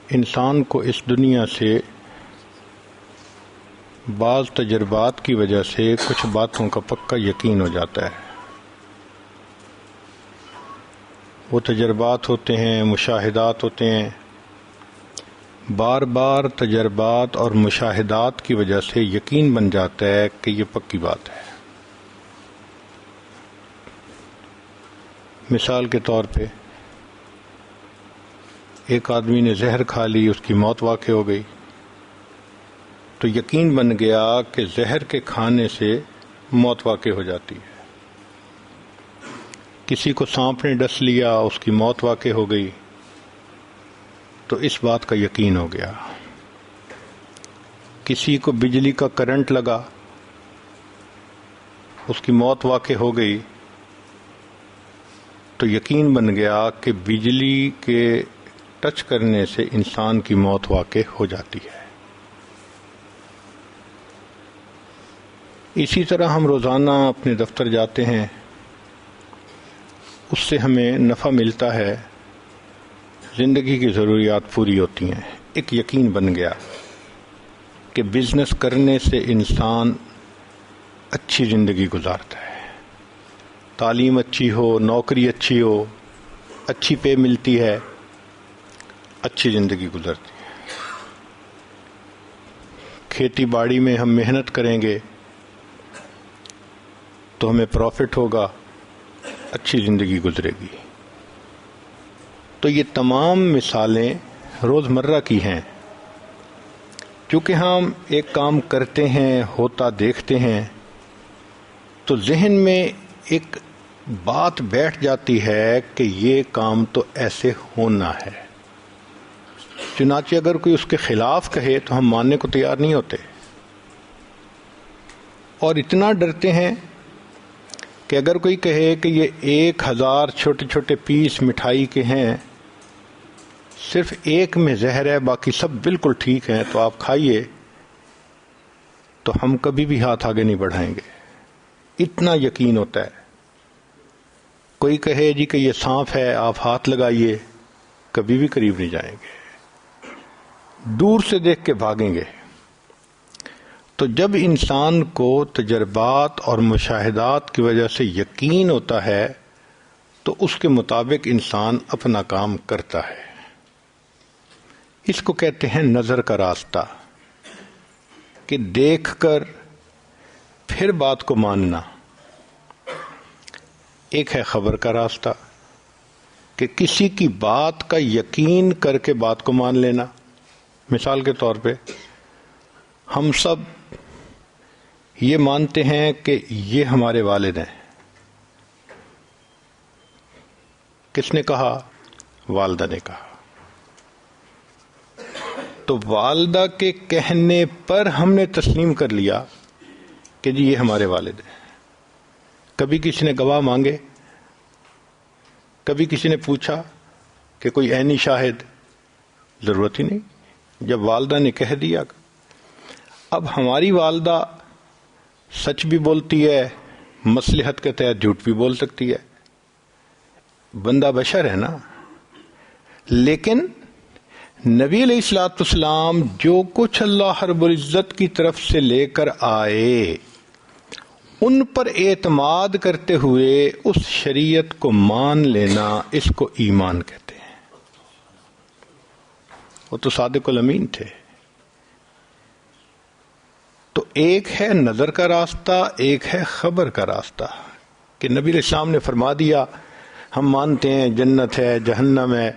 انسان کو اس دنیا سے بعض تجربات کی وجہ سے کچھ باتوں کا پکا یقین ہو جاتا ہے. وہ تجربات ہوتے ہیں، مشاہدات ہوتے ہیں. بار بار تجربات اور مشاہدات کی وجہ سے یقین بن جاتا ہے کہ یہ پکی بات ہے. مثال کے طور پہ ایک آدمی نے زہر کھا لی، اس کی موت واقع ہو گئی، تو یقین بن گیا کہ زہر کے کھانے سے موت واقع ہو جاتی ہے. کسی کو سانپ نے ڈس لیا، اس کی موت واقع ہو گئی، تو اس بات کا یقین ہو گیا. کسی کو بجلی کا کرنٹ لگا، اس کی موت واقع ہو گئی، تو یقین بن گیا کہ بجلی کے ٹچ کرنے سے انسان کی موت واقع ہو جاتی ہے. اسی طرح ہم روزانہ اپنے دفتر جاتے ہیں، اس سے ہمیں نفع ملتا ہے، زندگی کی ضروریات پوری ہوتی ہیں. ایک یقین بن گیا کہ بزنس کرنے سے انسان اچھی زندگی گزارتا ہے. تعلیم اچھی ہو، نوکری اچھی ہو، اچھی پے ملتی ہے، اچھی زندگی گزرتی ہے. کھیتی باڑی میں ہم محنت کریں گے تو ہمیں پروفٹ ہوگا، اچھی زندگی گزرے گی. تو یہ تمام مثالیں روزمرہ کی ہیں. چونکہ ہم ایک کام کرتے ہیں، ہوتا دیکھتے ہیں، تو ذہن میں ایک بات بیٹھ جاتی ہے کہ یہ کام تو ایسے ہونا ہے. چنانچہ اگر کوئی اس کے خلاف کہے تو ہم ماننے کو تیار نہیں ہوتے، اور اتنا ڈرتے ہیں کہ اگر کوئی کہے کہ یہ 1000 چھوٹے چھوٹے پیس مٹھائی کے ہیں، صرف ایک میں زہر ہے، باقی سب بالکل ٹھیک ہیں، تو آپ کھائیے، تو ہم کبھی بھی ہاتھ آگے نہیں بڑھائیں گے. اتنا یقین ہوتا ہے. کوئی کہے جی کہ یہ سانپ ہے، آپ ہاتھ لگائیے، کبھی بھی قریب نہیں جائیں گے، دور سے دیکھ کے بھاگیں گے. تو جب انسان کو تجربات اور مشاہدات کی وجہ سے یقین ہوتا ہے تو اس کے مطابق انسان اپنا کام کرتا ہے. اس کو کہتے ہیں نظر کا راستہ، کہ دیکھ کر پھر بات کو ماننا. ایک ہے خبر کا راستہ، کہ کسی کی بات کا یقین کر کے بات کو مان لینا. مثال کے طور پہ ہم سب یہ مانتے ہیں کہ یہ ہمارے والد ہیں. کس نے کہا؟ والدہ نے کہا. تو والدہ کے کہنے پر ہم نے تسلیم کر لیا کہ جی یہ ہمارے والد ہیں. کبھی کسی نے گواہ مانگے؟ کبھی کسی نے پوچھا کہ کوئی عینی شاہد؟ ضرورت ہی نہیں. جب والدہ نے کہہ دیا. اب ہماری والدہ سچ بھی بولتی ہے، مصلحت کے تحت جھوٹ بھی بول سکتی ہے، بندہ بشر ہے نا. لیکن نبی علیہ الصلوۃ والسلام جو کچھ اللہ رب العزت کی طرف سے لے کر آئے، ان پر اعتماد کرتے ہوئے اس شریعت کو مان لینا، اس کو ایمان کہتے ہیں. وہ تو صادق الامین تھے. تو ایک ہے نظر کا راستہ، ایک ہے خبر کا راستہ، کہ نبی علیہ السلام نے فرما دیا. ہم مانتے ہیں جنت ہے، جہنم ہے،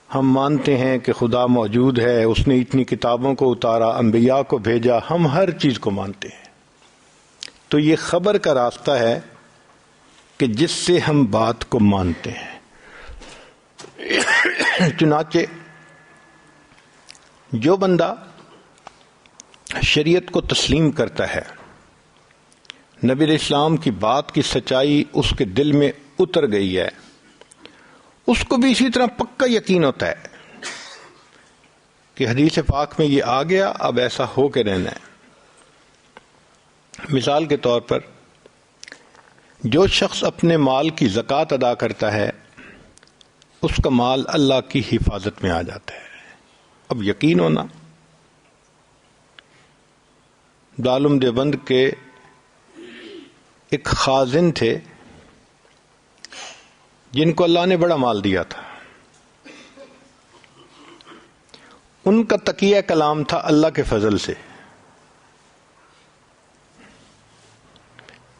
ہم مانتے ہیں کہ خدا موجود ہے، اس نے اتنی کتابوں کو اتارا، انبیاء کو بھیجا، ہم ہر چیز کو مانتے ہیں. تو یہ خبر کا راستہ ہے کہ جس سے ہم بات کو مانتے ہیں. چنانچہ جو بندہ شریعت کو تسلیم کرتا ہے، نبی علیہ السلام کی بات کی سچائی اس کے دل میں اتر گئی ہے، اس کو بھی اسی طرح پکا یقین ہوتا ہے کہ حدیث پاک میں یہ آ گیا، اب ایسا ہو کے رہنا ہے. مثال کے طور پر جو شخص اپنے مال کی زکوٰۃ ادا کرتا ہے، اس کا مال اللہ کی حفاظت میں آ جاتا ہے. اب یقین ہونا، دارالعلوم دیوبند کے ایک خازن تھے جن کو اللہ نے بڑا مال دیا تھا. ان کا تقیہ کلام تھا اللہ کے فضل سے.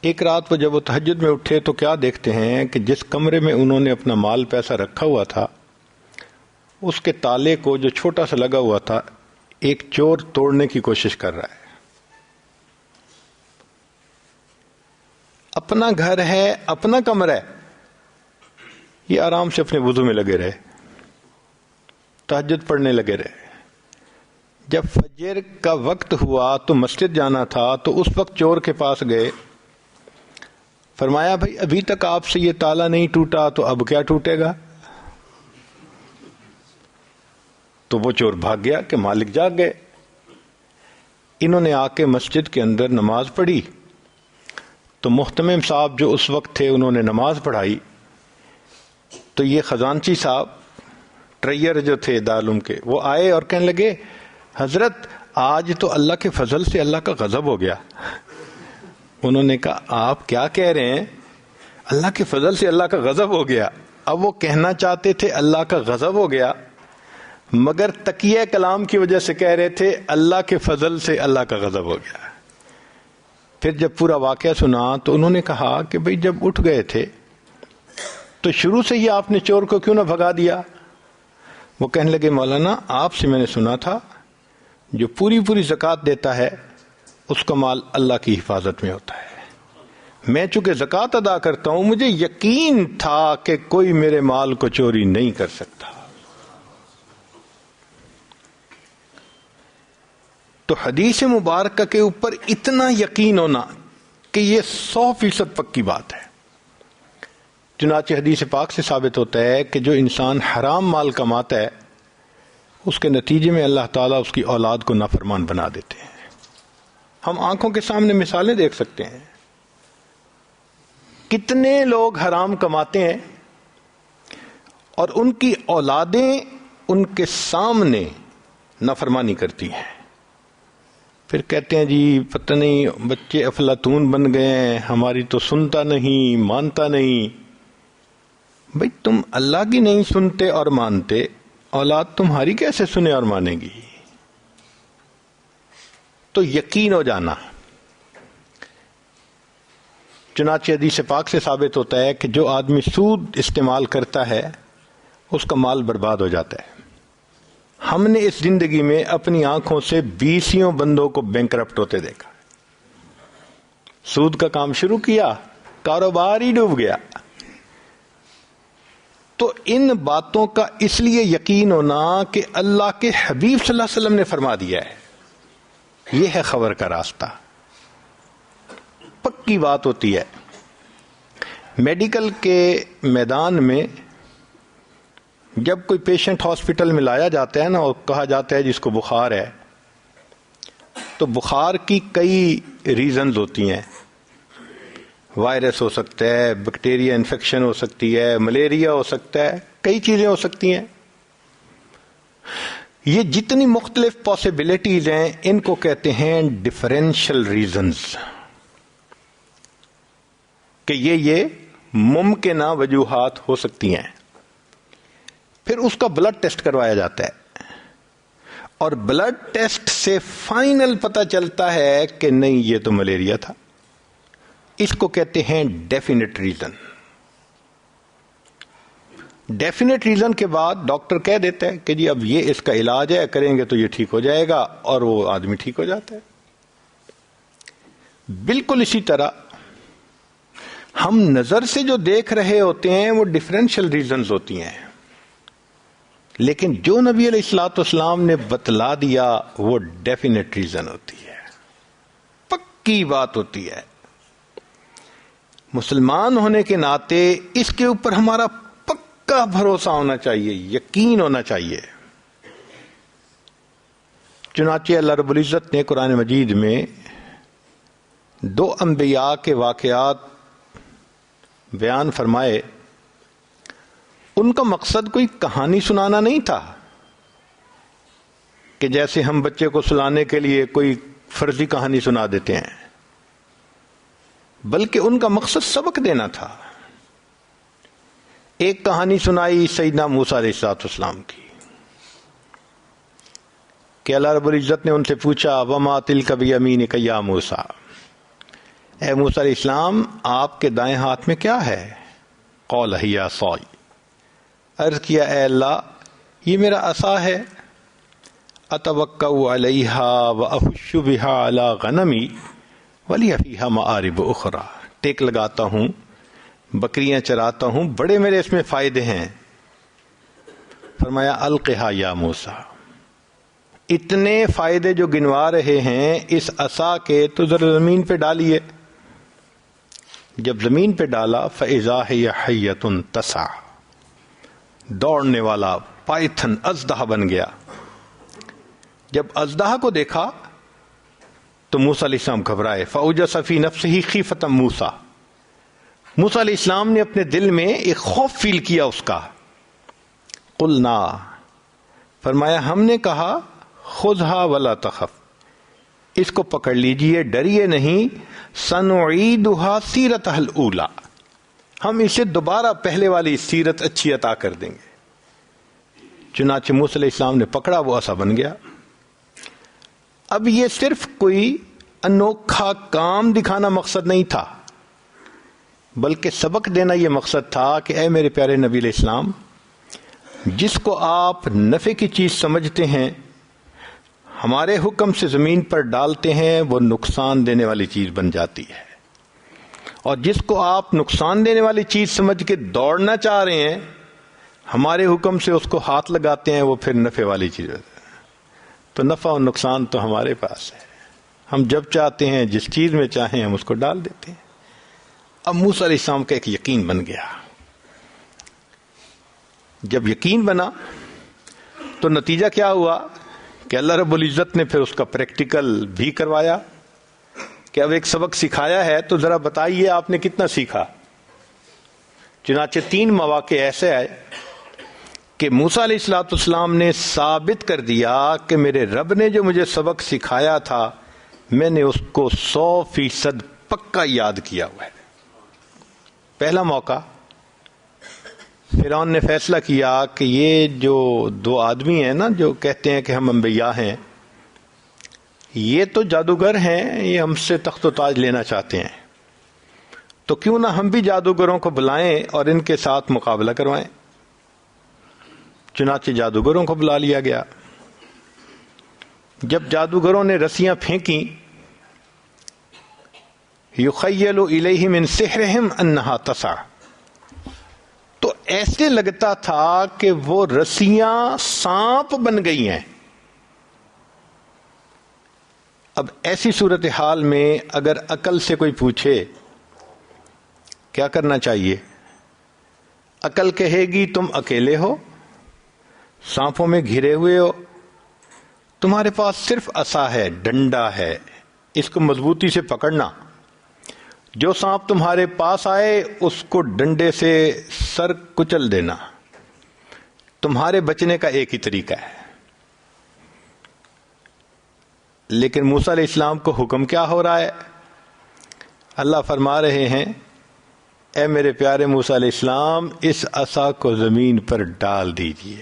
ایک رات وہ جب وہ تہجد میں اٹھے تو کیا دیکھتے ہیں کہ جس کمرے میں انہوں نے اپنا مال پیسہ رکھا ہوا تھا اس کے تالے کو جو چھوٹا سا لگا ہوا تھا ایک چور توڑنے کی کوشش کر رہا ہے. اپنا گھر ہے، اپنا کمرہ ہے، یہ آرام سے اپنے وضو میں لگے رہے، تہجد پڑھنے لگے رہے. جب فجر کا وقت ہوا تو مسجد جانا تھا تو اس وقت چور کے پاس گئے، فرمایا بھائی ابھی تک آپ سے یہ تالا نہیں ٹوٹا تو اب کیا ٹوٹے گا؟ تو وہ چور بھاگ گیا کہ مالک جاگ گئے. انہوں نے آ کے مسجد کے اندر نماز پڑھی تو محتمم صاحب جو اس وقت تھے انہوں نے نماز پڑھائی تو یہ خزانچی صاحب ٹریئر جو تھے دارالعلوم کے وہ آئے اور کہنے لگے حضرت آج تو اللہ کے فضل سے اللہ کا غضب ہو گیا. انہوں نے کہا آپ کیا کہہ رہے ہیں؟ اللہ کے فضل سے اللہ کا غضب ہو گیا. اب وہ کہنا چاہتے تھے اللہ کا غضب ہو گیا مگر تقیہ کلام کی وجہ سے کہہ رہے تھے اللہ کے فضل سے اللہ کا غضب ہو گیا. پھر جب پورا واقعہ سنا تو انہوں نے کہا کہ بھئی جب اٹھ گئے تھے تو شروع سے ہی آپ نے چور کو کیوں نہ بھگا دیا؟ وہ کہنے لگے مولانا آپ سے میں نے سنا تھا جو پوری زکوٰۃ دیتا ہے اس کا مال اللہ کی حفاظت میں ہوتا ہے. میں چونکہ زکوٰۃ ادا کرتا ہوں مجھے یقین تھا کہ کوئی میرے مال کو چوری نہیں کر سکتا. تو حدیث مبارکہ کے اوپر اتنا یقین ہونا کہ یہ 100% پکی بات ہے. چنانچہ حدیث پاک سے ثابت ہوتا ہے کہ جو انسان حرام مال کماتا ہے اس کے نتیجے میں اللہ تعالیٰ اس کی اولاد کو نافرمان بنا دیتے ہیں. ہم آنکھوں کے سامنے مثالیں دیکھ سکتے ہیں. کتنے لوگ حرام کماتے ہیں اور ان کی اولادیں ان کے سامنے نافرمانی کرتی ہیں. پھر کہتے ہیں جی پتہ نہیں بچے افلاطون بن گئے ہیں، ہماری تو سنتا نہیں مانتا نہیں. بھئی تم اللہ کی نہیں سنتے اور مانتے، اولاد تمہاری کیسے سنے اور مانے گی؟ تو یقین ہو جانا. چنانچہ حدیث پاک سے ثابت ہوتا ہے کہ جو آدمی سود استعمال کرتا ہے اس کا مال برباد ہو جاتا ہے. ہم نے اس زندگی میں اپنی آنکھوں سے 20 بندوں کو بینکرپٹ ہوتے دیکھا. سود کا کام شروع کیا، کاروبار ہی ڈوب گیا. تو ان باتوں کا اس لیے یقین ہونا کہ اللہ کے حبیب صلی اللہ علیہ وسلم نے فرما دیا ہے، یہ ہے خبر کا راستہ. پکی بات ہوتی ہے. میڈیکل کے میدان میں جب کوئی پیشنٹ ہاسپٹل میں لایا جاتا ہے نا اور کہا جاتا ہے جس کو بخار ہے، تو بخار کی کئی ریزنز ہوتی ہیں. وائرس ہو سکتا ہے، بیکٹیریا انفیکشن ہو سکتی ہے، ملیریا ہو سکتا ہے، کئی چیزیں ہو سکتی ہیں. یہ جتنی مختلف پاسبلٹیز ہیں ان کو کہتے ہیں ڈفرینشل ریزنز، کہ یہ ممکنہ وجوہات ہو سکتی ہیں. پھر اس کا بلڈ ٹیسٹ کروایا جاتا ہے اور بلڈ ٹیسٹ سے فائنل پتہ چلتا ہے کہ نہیں یہ تو ملیریا تھا. اس کو کہتے ہیں ڈیفینٹ ریزن. ڈیفینٹ ریزن کے بعد ڈاکٹر کہہ دیتا ہے کہ جی اب یہ اس کا علاج ہے، کریں گے تو یہ ٹھیک ہو جائے گا، اور وہ آدمی ٹھیک ہو جاتا ہے. بالکل اسی طرح ہم نظر سے جو دیکھ رہے ہوتے ہیں وہ ڈفرینشل ریزنز ہوتی ہیں، لیکن جو نبی علیہ الصلوۃ والسلام نے بتلا دیا وہ ڈیفینٹ ریزن ہوتی ہے، پکی بات ہوتی ہے. مسلمان ہونے کے ناطے اس کے اوپر ہمارا پکا بھروسہ ہونا چاہیے، یقین ہونا چاہیے. چنانچہ اللہ رب العزت نے قرآن مجید میں 2 انبیاء کے واقعات بیان فرمائے. ان کا مقصد کوئی کہانی سنانا نہیں تھا، کہ جیسے ہم بچے کو سلانے کے لیے کوئی فرضی کہانی سنا دیتے ہیں، بلکہ ان کا مقصد سبق دینا تھا۔ ایک کہانی سنائی سیدنا موسیٰ علیہ السلام کی کہ اللہ رب العزت نے ان سے پوچھا وما تلک بیمینک یا موسیٰ، اے موسیٰ علیہ السلام آپ کے دائیں ہاتھ میں کیا ہے؟ قال ہی عصای، عرض کیا اے اللہ یہ میرا عصا ہے، اتوکأ علیہا واحش بہا علی غنمی ولی فیہا مآرب اخری، ٹیک لگاتا ہوں، بکریاں چراتا ہوں، بڑے میرے اس میں فائدے ہیں۔ فرمایا القہا یا موسیٰ، اتنے فائدے جو گنوا رہے ہیں اس عصا کے تو ذرا زمین پہ ڈالیے۔ جب زمین پہ ڈالا فإذا ہی حیۃ تسعی، دوڑنے والا پائتھن اژدہا بن گیا۔ جب اژدہا کو دیکھا تو موسیٰ علیہ السلام گھبرائے، فأوجس فی نفسہ خیفۃ موسیٰ، موسیٰ علیہ السلام نے اپنے دل میں ایک خوف فیل کیا اس کا۔ قلنا، فرمایا ہم نے کہا خذھا ولا تخف، اس کو پکڑ لیجئے ڈریے نہیں، سنعیدھا سیرتھا الاولی، ہم اسے دوبارہ پہلے والی سیرت اچھی عطا کر دیں گے۔ چنانچہ موسیٰ علیہ السلام نے پکڑا، وہ عصا بن گیا۔ اب یہ صرف کوئی انوکھا کام دکھانا مقصد نہیں تھا، بلکہ سبق دینا یہ مقصد تھا کہ اے میرے پیارے نبی علیہ السلام، جس کو آپ نفع کی چیز سمجھتے ہیں، ہمارے حکم سے زمین پر ڈالتے ہیں، وہ نقصان دینے والی چیز بن جاتی ہے، اور جس کو آپ نقصان دینے والی چیز سمجھ کے دوڑنا چاہ رہے ہیں، ہمارے حکم سے اس کو ہاتھ لگاتے ہیں، وہ پھر نفع والی چیز ہے۔ تو نفع اور نقصان تو ہمارے پاس ہے، ہم جب چاہتے ہیں جس چیز میں چاہیں ہم اس کو ڈال دیتے ہیں۔ اب موسیٰ علیہ السلام کا ایک یقین بن گیا۔ جب یقین بنا تو نتیجہ کیا ہوا کہ اللہ رب العزت نے پھر اس کا پریکٹیکل بھی کروایا کہ اب ایک سبق سکھایا ہے تو ذرا بتائیے آپ نے کتنا سیکھا۔ چنانچہ 3 مواقع ایسے آئے کہ موسیٰ علیہ السلام نے ثابت کر دیا کہ میرے رب نے جو مجھے سبق سکھایا تھا میں نے اس کو 100% پکا یاد کیا ہوا ہے۔ پہلا موقع، فرعون نے فیصلہ کیا کہ یہ جو 2 آدمی ہیں نا جو کہتے ہیں کہ ہم انبیاء ہیں، یہ تو جادوگر ہیں، یہ ہم سے تخت و تاج لینا چاہتے ہیں، تو کیوں نہ ہم بھی جادوگروں کو بلائیں اور ان کے ساتھ مقابلہ کروائیں۔ چنانچہ جادوگروں کو بلا لیا گیا۔ جب جادوگروں نے رسیاں پھینکیں، یخیل الیہ من سحرہم انہا تسعی، تو ایسے لگتا تھا کہ وہ رسیاں سانپ بن گئی ہیں۔ اب ایسی صورتحال میں اگر عقل سے کوئی پوچھے کیا کرنا چاہیے، عقل کہے گی تم اکیلے ہو، سانپوں میں گھرے ہوئے ہو، تمہارے پاس صرف عصا ہے، ڈنڈا ہے، اس کو مضبوطی سے پکڑنا، جو سانپ تمہارے پاس آئے اس کو ڈنڈے سے سر کچل دینا، تمہارے بچنے کا ایک ہی طریقہ ہے۔ لیکن موسیٰ علیہ السلام کو حکم کیا ہو رہا ہے؟ اللہ فرما رہے ہیں اے میرے پیارے موسیٰ علیہ السلام، اس عصا کو زمین پر ڈال دیجئے۔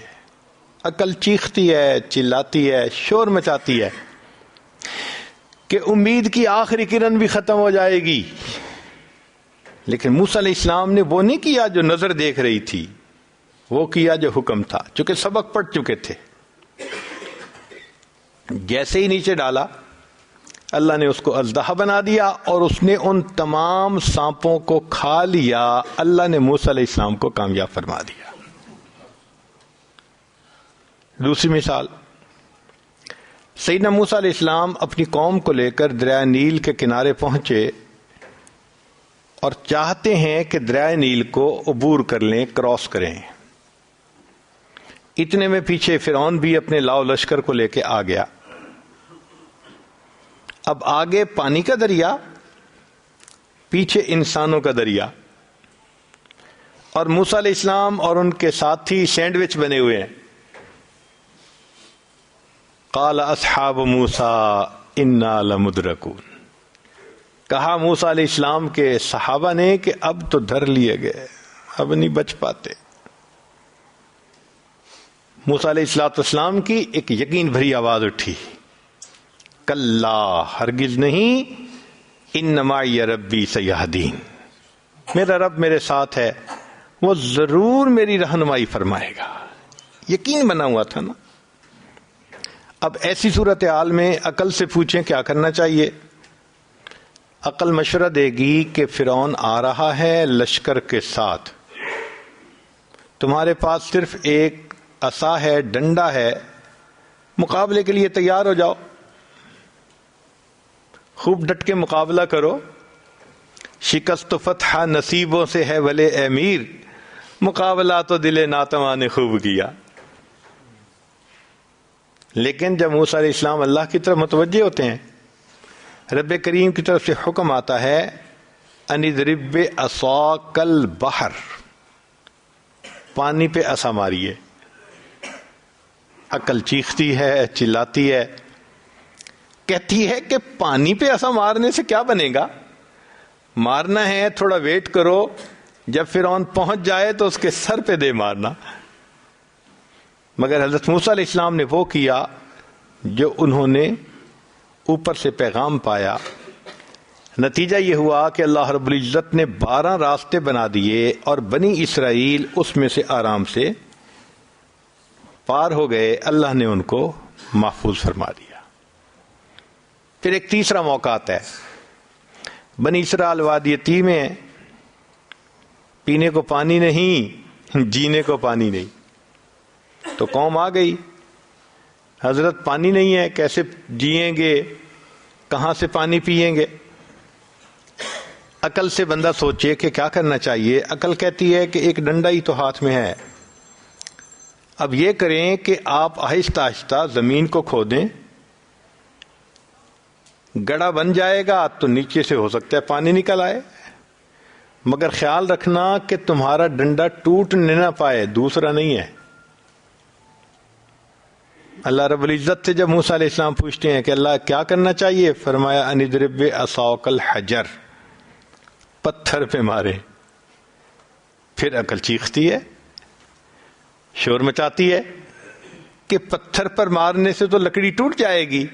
عقل چیختی ہے، چلاتی ہے، شور مچاتی ہے کہ امید کی آخری کرن بھی ختم ہو جائے گی، لیکن موسیٰ علیہ السلام نے وہ نہیں کیا جو نظر دیکھ رہی تھی، وہ کیا جو حکم تھا، چونکہ سبق پڑھ چکے تھے۔ جیسے ہی نیچے ڈالا اللہ نے اس کو اژدہا بنا دیا اور اس نے ان تمام سانپوں کو کھا لیا۔ اللہ نے موسیٰ علیہ السلام کو کامیاب فرما دیا۔ دوسری مثال، سیدنا موسیٰ علیہ السلام اپنی قوم کو لے کر دریائے نیل کے کنارے پہنچے اور چاہتے ہیں کہ دریائے نیل کو عبور کر لیں، کراس کریں۔ اتنے میں پیچھے فرعون بھی اپنے لاؤ لشکر کو لے کے آ گیا۔ اب آگے پانی کا دریا، پیچھے انسانوں کا دریا، اور موسیٰ علیہ السلام اور ان کے ساتھی سینڈوچ بنے ہوئے ہیں۔ قال اصحاب موسیٰ انا لمدرکون، کہا موسیٰ علیہ السلام کے صحابہ نے کہ اب تو دھر لیے گئے، اب نہیں بچ پاتے۔ موسیٰ علیہ السلام کی ایک یقین بھری آواز اٹھی، کلا ہرگز نہیں، ان معی ربی سیہدین، میرا رب میرے ساتھ ہے، وہ ضرور میری رہنمائی فرمائے گا۔ یقین بنا ہوا تھا نا۔ اب ایسی صورتحال میں عقل سے پوچھیں کیا کرنا چاہیے؟ عقل مشورہ دے گی کہ فرعون آ رہا ہے لشکر کے ساتھ، تمہارے پاس صرف ایک عصا ہے، ڈنڈا ہے، مقابلے کے لیے تیار ہو جاؤ، خوب ڈٹ کے مقابلہ کرو، شکست و فتح نصیبوں سے ہے ولے اے امیر، مقابلہ تو دل ناتواں نے خوب کیا۔ لیکن جب موسیٰ علیہ السلام اللہ کی طرف متوجہ ہوتے ہیں، رب کریم کی طرف سے حکم آتا ہے ان اضرب بعصاک البحر، پانی پہ عصا ماریے، عقل چیختی ہے، چلاتی ہے، کہتی ہے کہ پانی پہ عصا مارنے سے کیا بنے گا، مارنا ہے تھوڑا ویٹ کرو، جب فرعون پہنچ جائے تو اس کے سر پہ دے مارنا۔ مگر حضرت موسیٰ علیہ السلام نے وہ کیا جو انہوں نے اوپر سے پیغام پایا۔ نتیجہ یہ ہوا کہ اللہ رب العزت نے 12 راستے بنا دیے اور بنی اسرائیل اس میں سے آرام سے پار ہو گئے، اللہ نے ان کو محفوظ فرما دیا۔ پھر ایک تیسرا موقع آتا ہے، بنی اسرائیل وادی تیہ میں، پینے کو پانی نہیں، جینے کو پانی نہیں، تو قوم آ گئی، حضرت پانی نہیں ہے، کیسے جئیں گے، کہاں سے پانی پیئیں گے؟ عقل سے بندہ سوچے کہ کیا کرنا چاہیے۔ عقل کہتی ہے کہ ایک ڈنڈا ہی تو ہاتھ میں ہے، اب یہ کریں کہ آپ آہستہ آہستہ زمین کو کھودیں، گڑھا بن جائے گا تو نیچے سے ہو سکتا ہے پانی نکل آئے، مگر خیال رکھنا کہ تمہارا ڈنڈا ٹوٹ نہ پائے، دوسرا نہیں ہے۔ اللہ رب العزت سے جب موسیٰ علیہ السلام پوچھتے ہیں کہ اللہ کیا کرنا چاہیے، فرمایا ان اضرب بعصاک الحجر، پتھر پہ مارے۔ پھر عقل چیختی ہے، شور مچاتی ہے کہ پتھر پر مارنے سے تو لکڑی ٹوٹ جائے گی،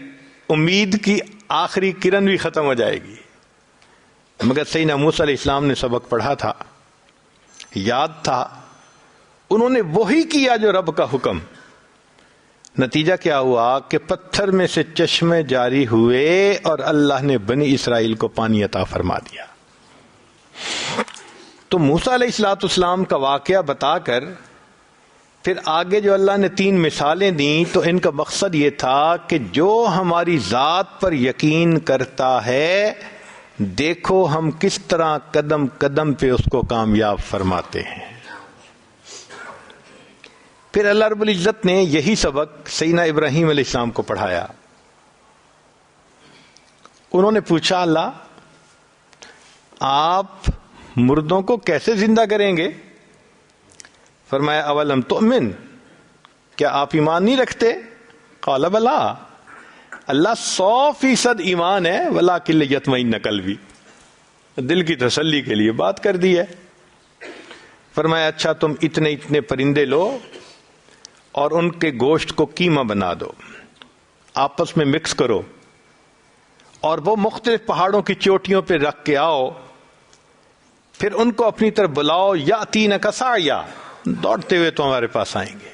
امید کی آخری کرن بھی ختم ہو جائے گی۔ مگر سیدنا موسیٰ علیہ السلام نے سبق پڑھا تھا، یاد تھا، انہوں نے وہی کیا جو رب کا حکم۔ نتیجہ کیا ہوا کہ پتھر میں سے چشمے جاری ہوئے اور اللہ نے بنی اسرائیل کو پانی عطا فرما دیا۔ تو موسیٰ علیہ السلام کا واقعہ بتا کر پھر آگے جو اللہ نے 3 مثالیں دیں، تو ان کا مقصد یہ تھا کہ جو ہماری ذات پر یقین کرتا ہے، دیکھو ہم کس طرح قدم قدم پہ اس کو کامیاب فرماتے ہیں۔ پھر اللہ رب العزت نے یہی سبق سیدنا ابراہیم علیہ السلام کو پڑھایا۔ انہوں نے پوچھا اللہ آپ مردوں کو کیسے زندہ کریں گے؟ فرمایا اولم تؤمن، کیا آپ ایمان نہیں رکھتے؟ قال بلا، اللہ 100% ایمان ہے، ولکن لیطمئن قلبی، دل کی تسلی کے لیے بات کر دی ہے۔ فرمایا اچھا تم اتنے اتنے پرندے لو اور ان کے گوشت کو قیمہ بنا دو، آپس میں مکس کرو، اور وہ مختلف پہاڑوں کی چوٹیوں پہ رکھ کے آؤ، پھر ان کو اپنی طرف بلاؤ، یاتینک سعیا، دوڑتے ہوئے تمہارے پاس آئیں گے۔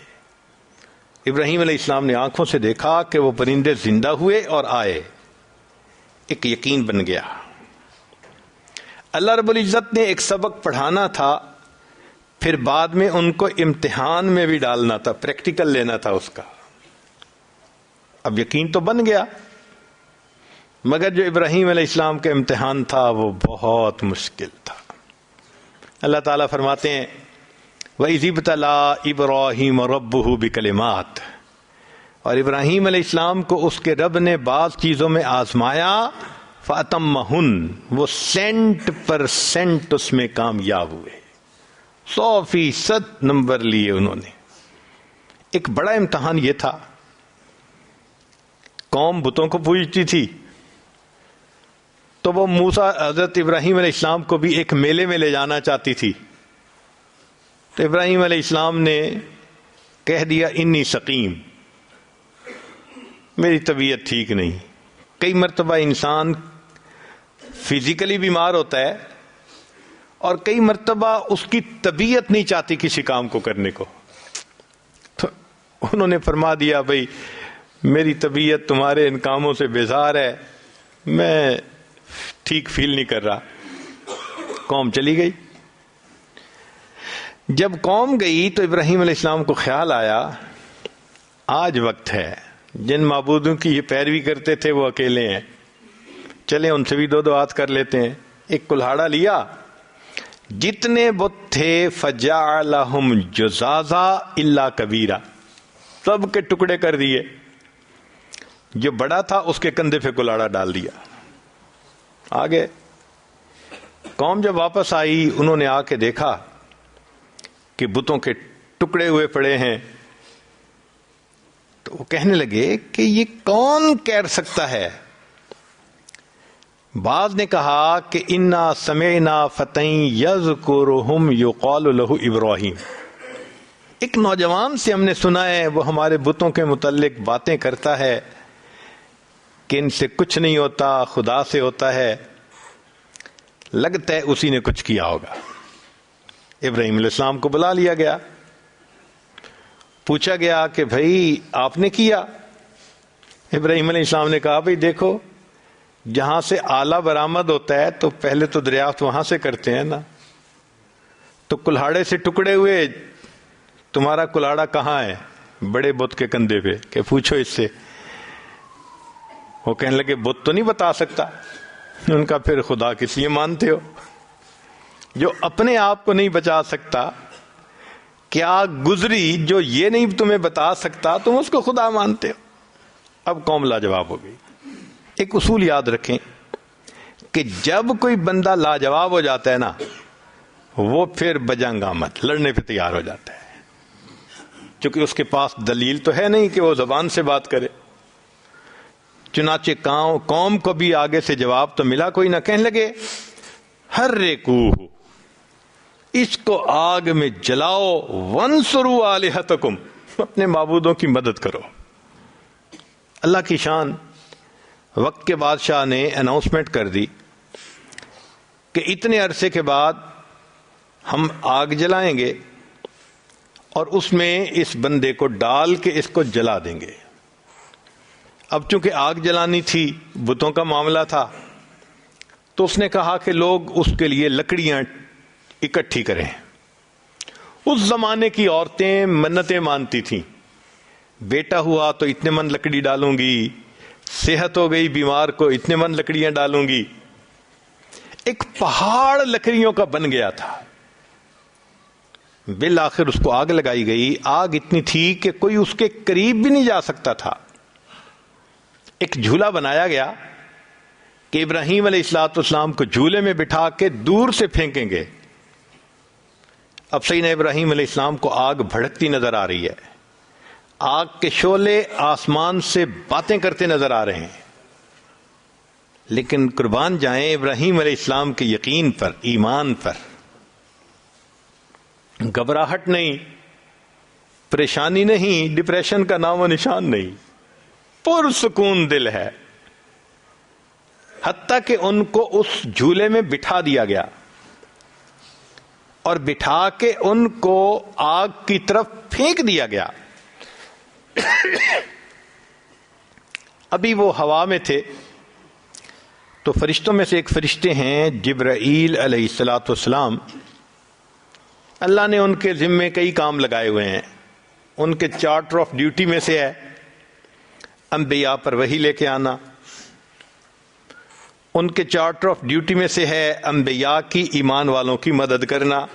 ابراہیم علیہ السلام نے آنکھوں سے دیکھا کہ وہ پرندے زندہ ہوئے اور آئے، ایک یقین بن گیا۔ اللہ رب العزت نے ایک سبق پڑھانا تھا، پھر بعد میں ان کو امتحان میں بھی ڈالنا تھا، پریکٹیکل لینا تھا اس کا۔ اب یقین تو بن گیا، مگر جو ابراہیم علیہ السلام کا امتحان تھا وہ بہت مشکل تھا۔ اللہ تعالیٰ فرماتے ہیں وَإِذِ ابْتَلَىٰ إِبْرَاهِيمَ رَبُّهُ بِكَلِمَاتٍ، اور ابراہیم علیہ السلام کو اس کے رب نے بعض چیزوں میں آزمایا، فَأَتَمَّهُنَّ، وہ 100% اس میں کامیاب ہوئے، 100% نمبر لیے انہوں نے۔ ایک بڑا امتحان یہ تھا قوم بتوں کو پوجتی تھی، تو وہ موسیٰ حضرت ابراہیم علیہ السلام کو بھی ایک میلے میں لے جانا چاہتی تھی. تو ابراہیم علیہ السلام نے کہہ دیا انی سقیم، میری طبیعت ٹھیک نہیں. کئی مرتبہ انسان فزیکلی بیمار ہوتا ہے اور کئی مرتبہ اس کی طبیعت نہیں چاہتی کسی کام کو کرنے کو. تو انہوں نے فرما دیا بھائی میری طبیعت تمہارے ان کاموں سے بیزار ہے، میں ٹھیک فیل نہیں کر رہا. قوم چلی گئی. جب قوم گئی تو ابراہیم علیہ السلام کو خیال آیا آج وقت ہے، جن معبودوں کی یہ پیروی کرتے تھے وہ اکیلے ہیں، چلیں ان سے بھی دو ہاتھ کر لیتے ہیں. ایک کلہاڑا لیا، جتنے بت تھے فجعلہم جزازا الا کبیرا، سب کے ٹکڑے کر دیے. جو بڑا تھا اس کے کندھے پہ کلہاڑا ڈال دیا. آگے قوم جب واپس آئی انہوں نے آ کے دیکھا کہ بتوں کے ٹکڑے ہوئے پڑے ہیں. تو وہ کہنے لگے کہ یہ کون کہہ سکتا ہے. بعض نے کہا کہ انا سمعنا فتى یذکرہم یقال لہ ابراہیم، ایک نوجوان سے ہم نے سنا ہے وہ ہمارے بتوں کے متعلق باتیں کرتا ہے کہ ان سے کچھ نہیں ہوتا، خدا سے ہوتا ہے. لگتا ہے اسی نے کچھ کیا ہوگا. ابراہیم علیہ السلام کو بلا لیا گیا، پوچھا گیا کہ بھائی آپ نے کیا؟ ابراہیم علیہ السلام نے کہا بھائی دیکھو جہاں سے آلہ برآمد ہوتا ہے تو پہلے تو دریافت وہاں سے کرتے ہیں نا. تو کلہاڑے سے ٹکڑے ہوئے، تمہارا کلہاڑا کہاں ہے؟ بڑے بت کے کندھے پہ، کہ پوچھو اس سے. وہ کہنے لگے بت تو نہیں بتا سکتا. ان کا پھر خدا کس لیے مانتے ہو جو اپنے آپ کو نہیں بچا سکتا؟ کیا گزری جو یہ نہیں تمہیں بتا سکتا تم اس کو خدا مانتے ہو؟ اب قوم لاجواب ہو گئی. ایک اصول یاد رکھیں کہ جب کوئی بندہ لاجواب ہو جاتا ہے نا وہ پھر بجنگ آمد لڑنے پہ تیار ہو جاتا ہے، چونکہ اس کے پاس دلیل تو ہے نہیں کہ وہ زبان سے بات کرے. چنانچہ قوم کو بھی آگے سے جواب تو ملا کوئی نہ. کہنے لگے حرقوہ، اس کو آگ میں جلاؤ، وانصروا آلہتکم، اپنے معبودوں کی مدد کرو. اللہ کی شان. وقت کے بادشاہ نے اناؤنسمنٹ کر دی کہ اتنے عرصے کے بعد ہم آگ جلائیں گے اور اس میں اس بندے کو ڈال کے اس کو جلا دیں گے. اب چونکہ آگ جلانی تھی، بتوں کا معاملہ تھا، تو اس نے کہا کہ لوگ اس کے لیے لکڑیاں اکٹھی کریں. اس زمانے کی عورتیں منتیں مانتی تھیں، بیٹا ہوا تو اتنے من لکڑی ڈالوں گی، صحت ہو گئی بیمار کو اتنے من لکڑیاں ڈالوں گی. ایک پہاڑ لکڑیوں کا بن گیا تھا. بالآخر اس کو آگ لگائی گئی. آگ اتنی تھی کہ کوئی اس کے قریب بھی نہیں جا سکتا تھا. ایک جھولا بنایا گیا کہ ابراہیم علیہ السلام کو جھولے میں بٹھا کے دور سے پھینکیں گے. اب سیدنا ابراہیم علیہ السلام کو آگ بھڑکتی نظر آ رہی ہے، آگ کے شعلے آسمان سے باتیں کرتے نظر آ رہے ہیں. لیکن قربان جائیں ابراہیم علیہ السلام کے یقین پر، ایمان پر. گھبراہٹ نہیں، پریشانی نہیں، ڈپریشن کا نام و نشان نہیں، پرسکون دل ہے. حتیٰ کہ ان کو اس جھولے میں بٹھا دیا گیا اور بٹھا کے ان کو آگ کی طرف پھینک دیا گیا. ابھی وہ ہوا میں تھے تو فرشتوں میں سے ایک فرشتے ہیں جبرائیل علیہ السلام. اللہ نے ان کے ذمے کئی کام لگائے ہوئے ہیں. ان کے چارٹر آف ڈیوٹی میں سے ہے انبیاء پر وحی لے کے آنا. ان کے چارٹر آف ڈیوٹی میں سے ہے انبیاء کی ایمان والوں کی مدد کرنا.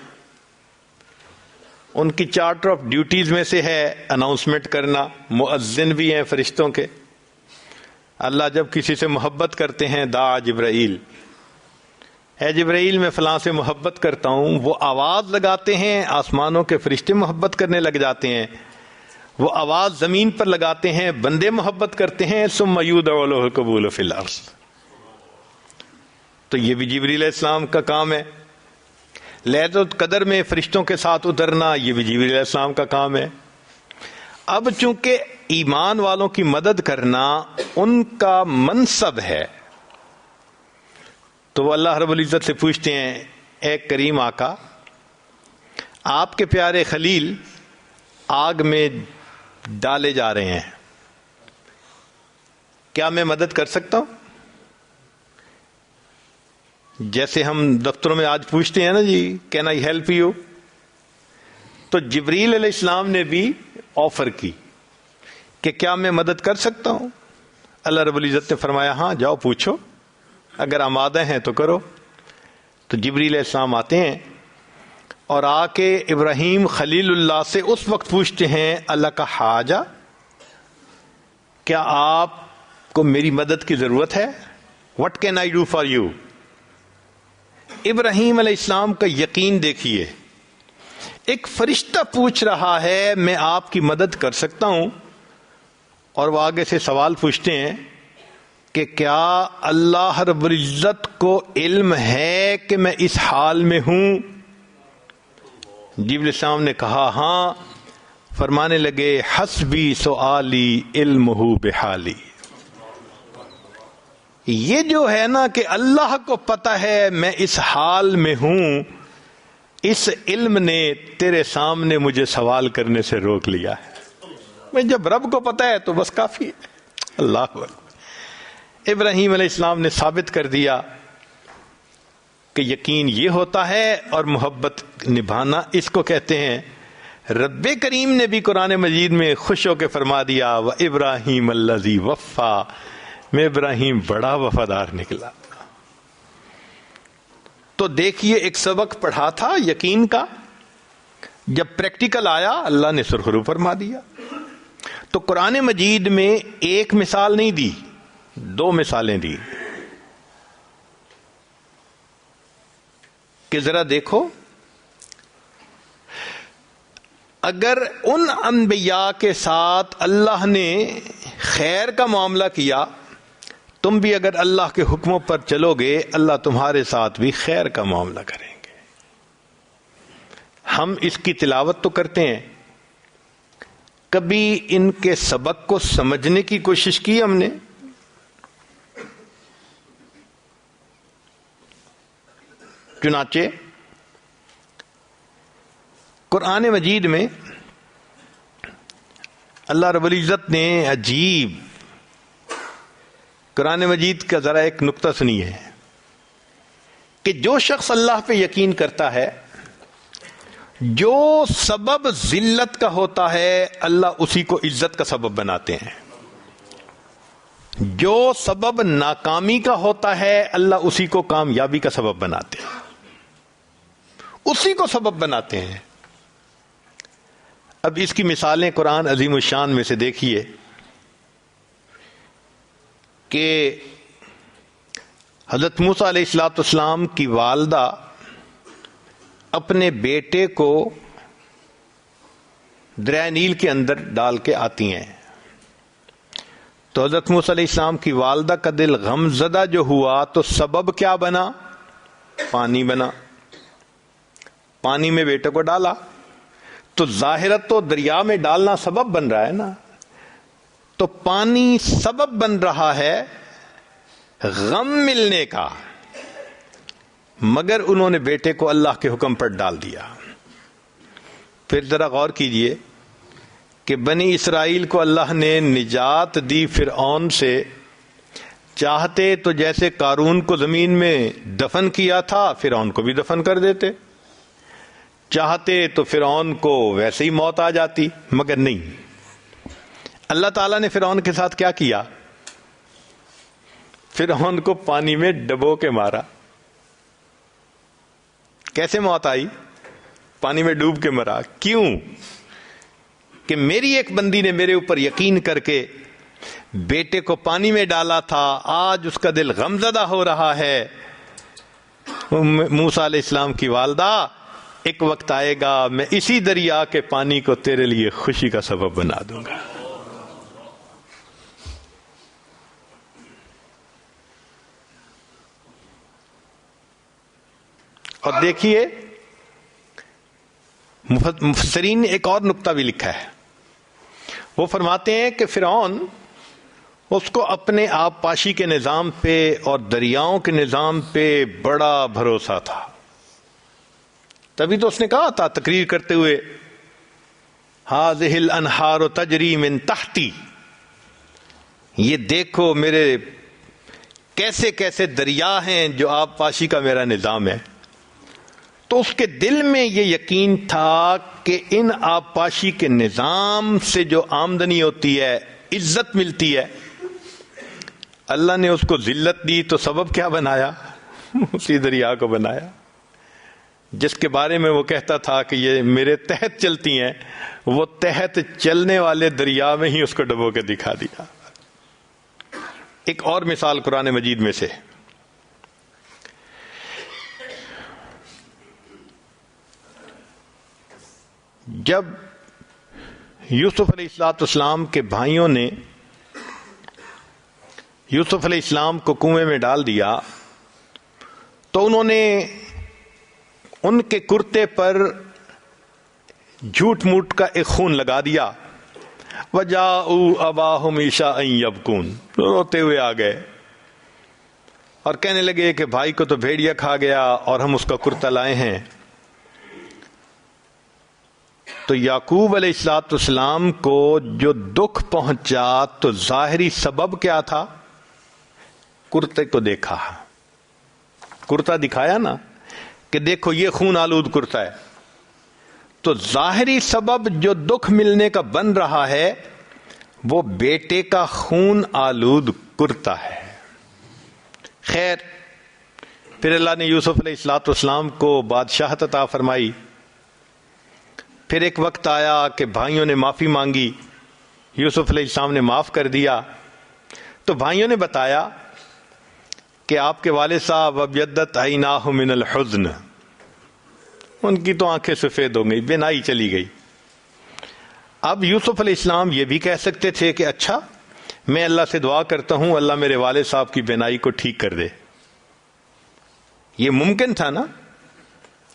ان کی چارٹر آف ڈیوٹیز میں سے ہے اناؤنسمنٹ کرنا. مؤذن بھی ہیں فرشتوں کے. اللہ جب کسی سے محبت کرتے ہیں دعا جبرائیل، اے جبرائیل میں فلاں سے محبت کرتا ہوں، وہ آواز لگاتے ہیں، آسمانوں کے فرشتے محبت کرنے لگ جاتے ہیں. وہ آواز زمین پر لگاتے ہیں، بندے محبت کرتے ہیں، ثم یودع لہ القبول فی الارض. تو یہ بھی جبریل علیہ السلام کا کام ہے. لیلۃ القدر میں فرشتوں کے ساتھ اترنا، یہ بھی جبریل علیہ السلام کا کام ہے. اب چونکہ ایمان والوں کی مدد کرنا ان کا منصب ہے، تو وہ اللہ رب العزت سے پوچھتے ہیں، اے کریم آقا، آپ کے پیارے خلیل آگ میں ڈالے جا رہے ہیں، کیا میں مدد کر سکتا ہوں؟ جیسے ہم دفتروں میں آج پوچھتے ہیں نا جی، کین آئی ہیلپ یو؟ تو جبریل علیہ السلام نے بھی آفر کی کہ کیا میں مدد کر سکتا ہوں؟ اللہ رب العزت نے فرمایا ہاں جاؤ پوچھو، اگر آمادہ ہیں تو کرو. تو جبریل علیہ السلام آتے ہیں اور آ کے ابراہیم خلیل اللہ سے اس وقت پوچھتے ہیں، اللہ کا حاجہ، کیا آپ کو میری مدد کی ضرورت ہے؟ What can I do for you؟ ابراہیم علیہ السلام کا یقین دیکھیے، ایک فرشتہ پوچھ رہا ہے میں آپ کی مدد کر سکتا ہوں، اور وہ آگے سے سوال پوچھتے ہیں کہ کیا اللہ رب العزت کو علم ہے کہ میں اس حال میں ہوں؟ جبریل علیہ السلام نے کہا ہاں. فرمانے لگے حسبی سؤالی علمہ بحالی. یہ جو ہے نا کہ اللہ کو پتہ ہے میں اس حال میں ہوں، اس علم نے تیرے سامنے مجھے سوال کرنے سے روک لیا ہے. میں جب رب کو پتہ ہے تو بس کافی ہے. اللہ اکبر. ابراہیم علیہ السلام نے ثابت کر دیا کہ یقین یہ ہوتا ہے، اور محبت نبھانا اس کو کہتے ہیں. رب کریم نے بھی قرآن مجید میں خوش ہو کے فرما دیا وَإِبْرَاهِيمَ الَّذِي وَفَّى، میں ابراہیم بڑا وفادار نکلا. تو دیکھیے ایک سبق پڑھا تھا یقین کا، جب پریکٹیکل آیا اللہ نے سرخرو فرما دیا. تو قرآن مجید میں ایک مثال نہیں دی، دو مثالیں دی کہ ذرا دیکھو اگر ان انبیاء کے ساتھ اللہ نے خیر کا معاملہ کیا، تم بھی اگر اللہ کے حکموں پر چلو گے اللہ تمہارے ساتھ بھی خیر کا معاملہ کریں گے. ہم اس کی تلاوت تو کرتے ہیں، کبھی ان کے سبق کو سمجھنے کی کوشش کی ہم نے؟ چنانچہ قرآن مجید میں اللہ رب العزت نے عجیب، قرآن مجید کا ذرا ایک نقطہ سنیے کہ جو شخص اللہ پہ یقین کرتا ہے، جو سبب ذلت کا ہوتا ہے اللہ اسی کو عزت کا سبب بناتے ہیں، جو سبب ناکامی کا ہوتا ہے اللہ اسی کو کامیابی کا سبب بناتے ہیں، اسی کو سبب بناتے ہیں. اب اس کی مثالیں قرآن عظیم الشان میں سے دیکھیے کہ حضرت موسیٰ علیہ الصلوۃ والسلام کی والدہ اپنے بیٹے کو دریائے نیل کے اندر ڈال کے آتی ہیں. تو حضرت موسیٰ علیہ السلام کی والدہ کا دل غم زدہ جو ہوا تو سبب کیا بنا؟ پانی بنا. پانی میں بیٹے کو ڈالا تو ظاہرت تو دریا میں ڈالنا سبب بن رہا ہے نا، تو پانی سبب بن رہا ہے غم ملنے کا، مگر انہوں نے بیٹے کو اللہ کے حکم پر ڈال دیا. پھر ذرا غور کیجئے کہ بنی اسرائیل کو اللہ نے نجات دی فرعون سے. چاہتے تو جیسے قارون کو زمین میں دفن کیا تھا فرعون کو بھی دفن کر دیتے، چاہتے تو فرعون کو ویسے ہی موت آ جاتی، مگر نہیں. اللہ تعالیٰ نے فرعون کے ساتھ کیا کیا؟ فرعون کو پانی میں ڈبو کے مارا. کیسے موت آئی؟ پانی میں ڈوب کے مرا. کیوں؟ کہ میری ایک بندی نے میرے اوپر یقین کر کے بیٹے کو پانی میں ڈالا تھا، آج اس کا دل غمزدہ ہو رہا ہے. موسیٰ علیہ السلام کی والدہ ایک وقت آئے گا میں اسی دریا کے پانی کو تیرے لیے خوشی کا سبب بنا دوں گا. اور دیکھیے مفسرین نے ایک اور نقطہ بھی لکھا ہے. وہ فرماتے ہیں کہ فرعون اس کو اپنے آبپاشی کے نظام پہ اور دریاؤں کے نظام پہ بڑا بھروسہ تھا. تبھی تو اس نے کہا تھا تقریر کرتے ہوئے هذه الانہار تجری من تحتی، یہ دیکھو میرے کیسے کیسے دریا ہیں جو آبپاشی کا میرا نظام ہے. تو اس کے دل میں یہ یقین تھا کہ ان آبپاشی کے نظام سے جو آمدنی ہوتی ہے، عزت ملتی ہے، اللہ نے اس کو ذلت دی تو سبب کیا بنایا؟ اسی دریا کو بنایا جس کے بارے میں وہ کہتا تھا کہ یہ میرے تحت چلتی ہیں. وہ تحت چلنے والے دریا میں ہی اس کو ڈبو کے دکھا دیا. ایک اور مثال قرآن مجید میں سے، جب یوسف علیہ السلام کے بھائیوں نے یوسف علیہ السلام کو کنویں میں ڈال دیا تو انہوں نے ان کے کرتے پر جھوٹ موٹ کا ایک خون لگا دیا. وَجَاءُوا أَبَاهُمْ عِشَاءً يَبْكُونَ، روتے ہوئے آ گئے اور کہنے لگے کہ بھائی کو تو بھیڑیا کھا گیا اور ہم اس کا کرتا لائے ہیں. تو یعقوب علیہ السلام کو جو دکھ پہنچا تو ظاہری سبب کیا تھا؟ کرتے کو دیکھا، کرتا دکھایا نا کہ دیکھو یہ خون آلود کرتا ہے. تو ظاہری سبب جو دکھ ملنے کا بن رہا ہے وہ بیٹے کا خون آلود کرتا ہے. خیر، پھر اللہ نے یوسف علیہ السلام کو بادشاہت عطا فرمائی. پھر ایک وقت آیا کہ بھائیوں نے معافی مانگی، یوسف علیہ السلام نے معاف کر دیا. تو بھائیوں نے بتایا کہ آپ کے والد صاحب ابیضت عیناہ من الحزن، ان کی تو آنکھیں سفید ہو گئی، بینائی چلی گئی. اب یوسف علیہ السلام یہ بھی کہہ سکتے تھے کہ اچھا میں اللہ سے دعا کرتا ہوں اللہ میرے والد صاحب کی بینائی کو ٹھیک کر دے. یہ ممکن تھا نا،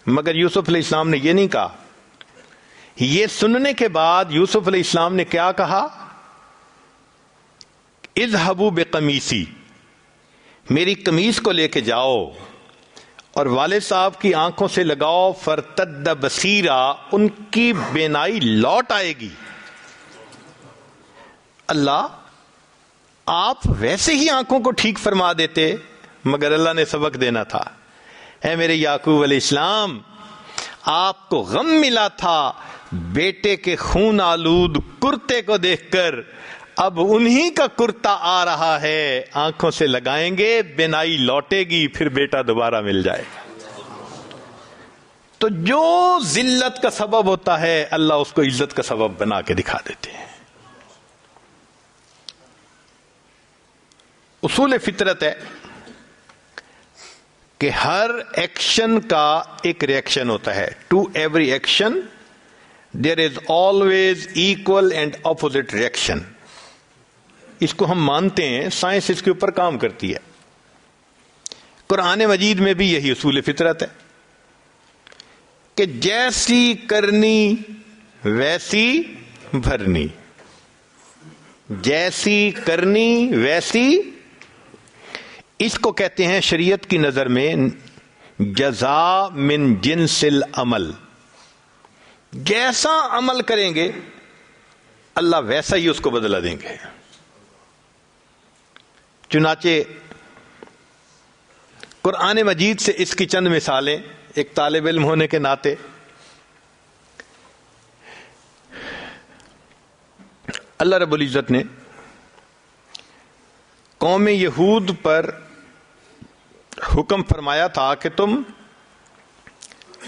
مگر یوسف علیہ السلام نے یہ نہیں کہا. یہ سننے کے بعد یوسف علیہ السلام نے کیا کہا؟ اذهبوا بقمیصی، میری قمیص کو لے کے جاؤ اور والد صاحب کی آنکھوں سے لگاؤ، فرتد بصیرا، ان کی بینائی لوٹ آئے گی. اللہ آپ ویسے ہی آنکھوں کو ٹھیک فرما دیتے، مگر اللہ نے سبق دینا تھا. اے میرے یعقوب علیہ السلام، آپ کو غم ملا تھا بیٹے کے خون آلود کرتے کو دیکھ کر، اب انہی کا کرتا آ رہا ہے، آنکھوں سے لگائیں گے، بینائی لوٹے گی، پھر بیٹا دوبارہ مل جائے گا. تو جو ذلت کا سبب ہوتا ہے اللہ اس کو عزت کا سبب بنا کے دکھا دیتے ہیں. اصول فطرت ہے کہ ہر ایکشن کا ایک ریئیکشن ہوتا ہے. To every action there is always equal and opposite reaction. اس کو ہم مانتے ہیں، سائنس اس کے اوپر کام کرتی ہے. قرآن مجید میں بھی یہی اصول فطرت ہے کہ جیسی کرنی ویسی بھرنی، جیسی کرنی ویسی. اس کو کہتے ہیں شریعت کی نظر میں جزاء من جنس العمل. جیسا عمل کریں گے اللہ ویسا ہی اس کو بدلہ دیں گے. چنانچہ قرآن مجید سے اس کی چند مثالیں ایک طالب علم ہونے کے ناطے. اللہ رب العزت نے قوم یہود پر حکم فرمایا تھا کہ تم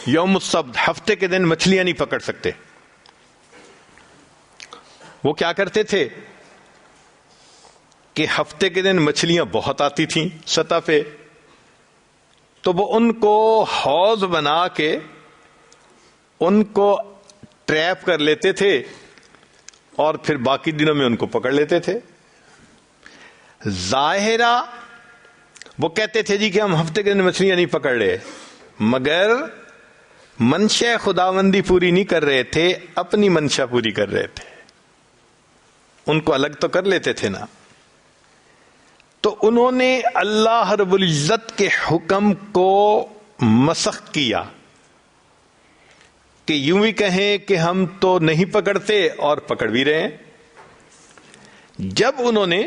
یوم السبت، ہفتے کے دن مچھلیاں نہیں پکڑ سکتے. وہ کیا کرتے تھے کہ ہفتے کے دن مچھلیاں بہت آتی تھیں سطح پہ، تو وہ ان کو حوض بنا کے ان کو ٹریپ کر لیتے تھے اور پھر باقی دنوں میں ان کو پکڑ لیتے تھے. ظاہرہ وہ کہتے تھے جی کہ ہم ہفتے کے دن مچھلیاں نہیں پکڑ رہے، مگر منشا خداوندی پوری نہیں کر رہے تھے، اپنی منشا پوری کر رہے تھے. ان کو الگ تو کر لیتے تھے نا. تو انہوں نے اللہ رب العزت کے حکم کو مسخ کیا کہ یوں بھی کہیں کہ ہم تو نہیں پکڑتے اور پکڑ بھی رہے ہیں. جب انہوں نے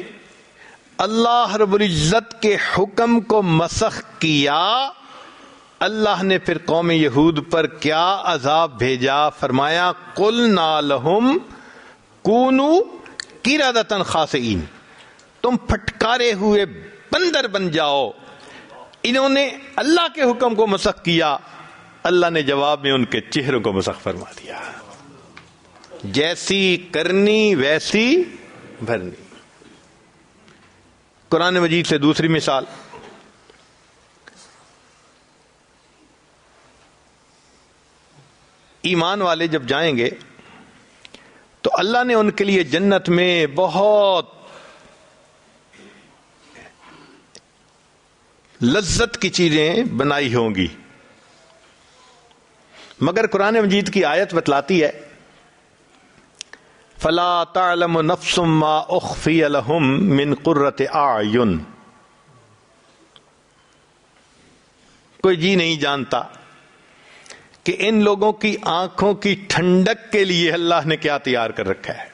اللہ رب العزت کے حکم کو مسخ کیا، اللہ نے پھر قوم یہود پر کیا عذاب بھیجا. فرمایا قلنا لہم کونوا قردۃ خاسئین، تم پھٹکارے ہوئے بندر بن جاؤ. انہوں نے اللہ کے حکم کو مسخ کیا، اللہ نے جواب میں ان کے چہروں کو مسخ فرما دیا. جیسی کرنی ویسی بھرنی. قرآن مجید سے دوسری مثال، ایمان والے جب جائیں گے تو اللہ نے ان کے لیے جنت میں بہت لذت کی چیزیں بنائی ہوں گی، مگر قرآن مجید کی آیت بتلاتی ہے فلا تعلم نفس ما اخفی لهم من قرۃ اعین. کوئی جی نہیں جانتا کہ ان لوگوں کی آنکھوں کی ٹھنڈک کے لیے اللہ نے کیا تیار کر رکھا ہے.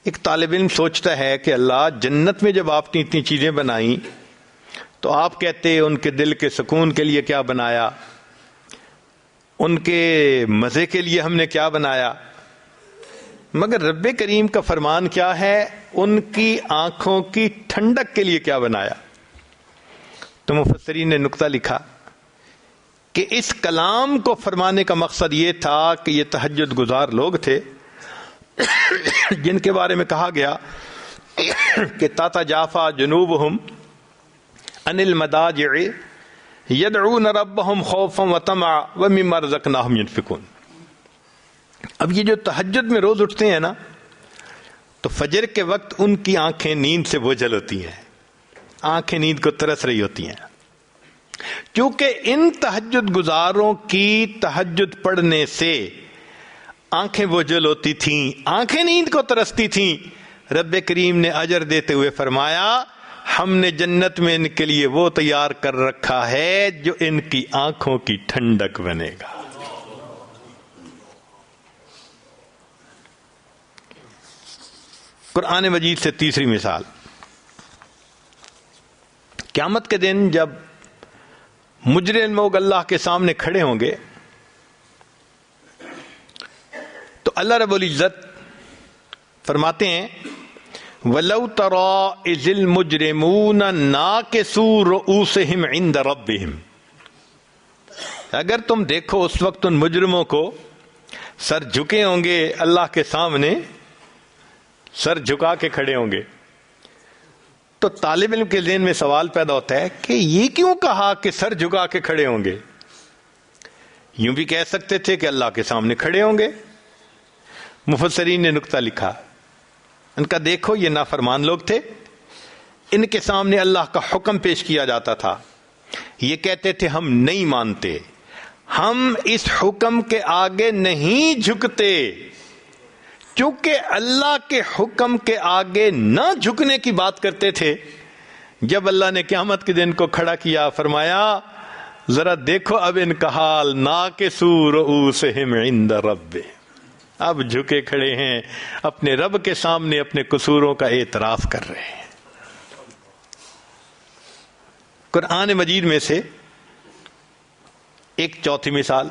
ایک طالب علم سوچتا ہے کہ اللہ جنت میں جب آپ نے اتنی چیزیں بنائیں تو آپ کہتے ان کے دل کے سکون کے لیے کیا بنایا، ان کے مزے کے لیے ہم نے کیا بنایا. مگر رب کریم کا فرمان کیا ہے، ان کی آنکھوں کی ٹھنڈک کے لیے کیا بنایا. تو مفسرین نے نقطہ لکھا کہ اس کلام کو فرمانے کا مقصد یہ تھا کہ یہ تہجد گزار لوگ تھے جن کے بارے میں کہا گیا کہ تتجافی جنوبہم عن المضاجع یدعون ربہم خوفا وطمعا ومما رزقناہم ینفقون. اب یہ جو تہجد میں روز اٹھتے ہیں نا، تو فجر کے وقت ان کی آنکھیں نیند سے بوجھل ہوتی ہیں، آنکھیں نیند کو ترس رہی ہوتی ہیں. کیونکہ ان تہجد گزاروں کی تہجد پڑھنے سے آنکھیں بوجھل ہوتی تھیں، آنکھیں نیند کو ترستی تھیں. رب کریم نے اجر دیتے ہوئے فرمایا ہم نے جنت میں ان کے لیے وہ تیار کر رکھا ہے جو ان کی آنکھوں کی ٹھنڈک بنے گا. قرآن مجید سے تیسری مثال، قیامت کے دن جب مجرم لوگ اللہ کے سامنے کھڑے ہوں گے تو اللہ رب العزت فرماتے ہیں وَلَوْ تَرَىٰ إِذِ الْمُجْرِمُونَ نَاكِسُو رُءُوسِهِمْ عِنْدَ رَبِّهِمْ. اگر تم دیکھو اس وقت ان مجرموں کو سر جھکے ہوں گے اللہ کے سامنے، سر جھکا کے کھڑے ہوں گے. تو طالب علم کے ذہن میں سوال پیدا ہوتا ہے کہ یہ کیوں کہا کہ سر جھکا کے کھڑے ہوں گے؟ یوں بھی کہہ سکتے تھے کہ اللہ کے سامنے کھڑے ہوں گے. مفسرین نے نقطہ لکھا، ان کا دیکھو یہ نافرمان لوگ تھے، ان کے سامنے اللہ کا حکم پیش کیا جاتا تھا، یہ کہتے تھے ہم نہیں مانتے، ہم اس حکم کے آگے نہیں جھکتے. چونکہ اللہ کے حکم کے آگے نہ جھکنے کی بات کرتے تھے، جب اللہ نے قیامت کے دن کو کھڑا کیا فرمایا ذرا دیکھو اب ان کا حال، ناکسو رؤوسہم عند ربہم، اب جھکے کھڑے ہیں اپنے رب کے سامنے، اپنے قصوروں کا اعتراف کر رہے ہیں. قرآن مجید میں سے ایک چوتھی مثال،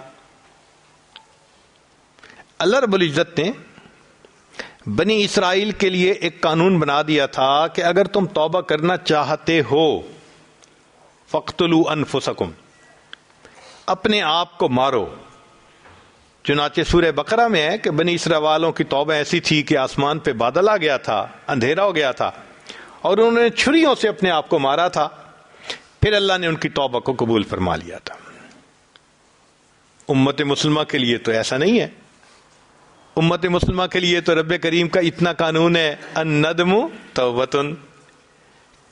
اللہ رب العزت نے بنی اسرائیل کے لیے ایک قانون بنا دیا تھا کہ اگر تم توبہ کرنا چاہتے ہو فَاقْتُلُوا أَنفُسَكُمْ، اپنے آپ کو مارو. چنانچہ سورہ بقرہ میں ہے کہ بنی اسرائیل والوں کی توبہ ایسی تھی کہ آسمان پہ بادل آ گیا تھا، اندھیرا ہو گیا تھا اور انہوں نے چھریوں سے اپنے آپ کو مارا تھا. پھر اللہ نے ان کی توبہ کو قبول فرما لیا تھا. امت مسلمہ کے لیے تو ایسا نہیں ہے. امت مسلمہ کے لیے تو رب کریم کا اتنا قانون ہے الندم توبۃ،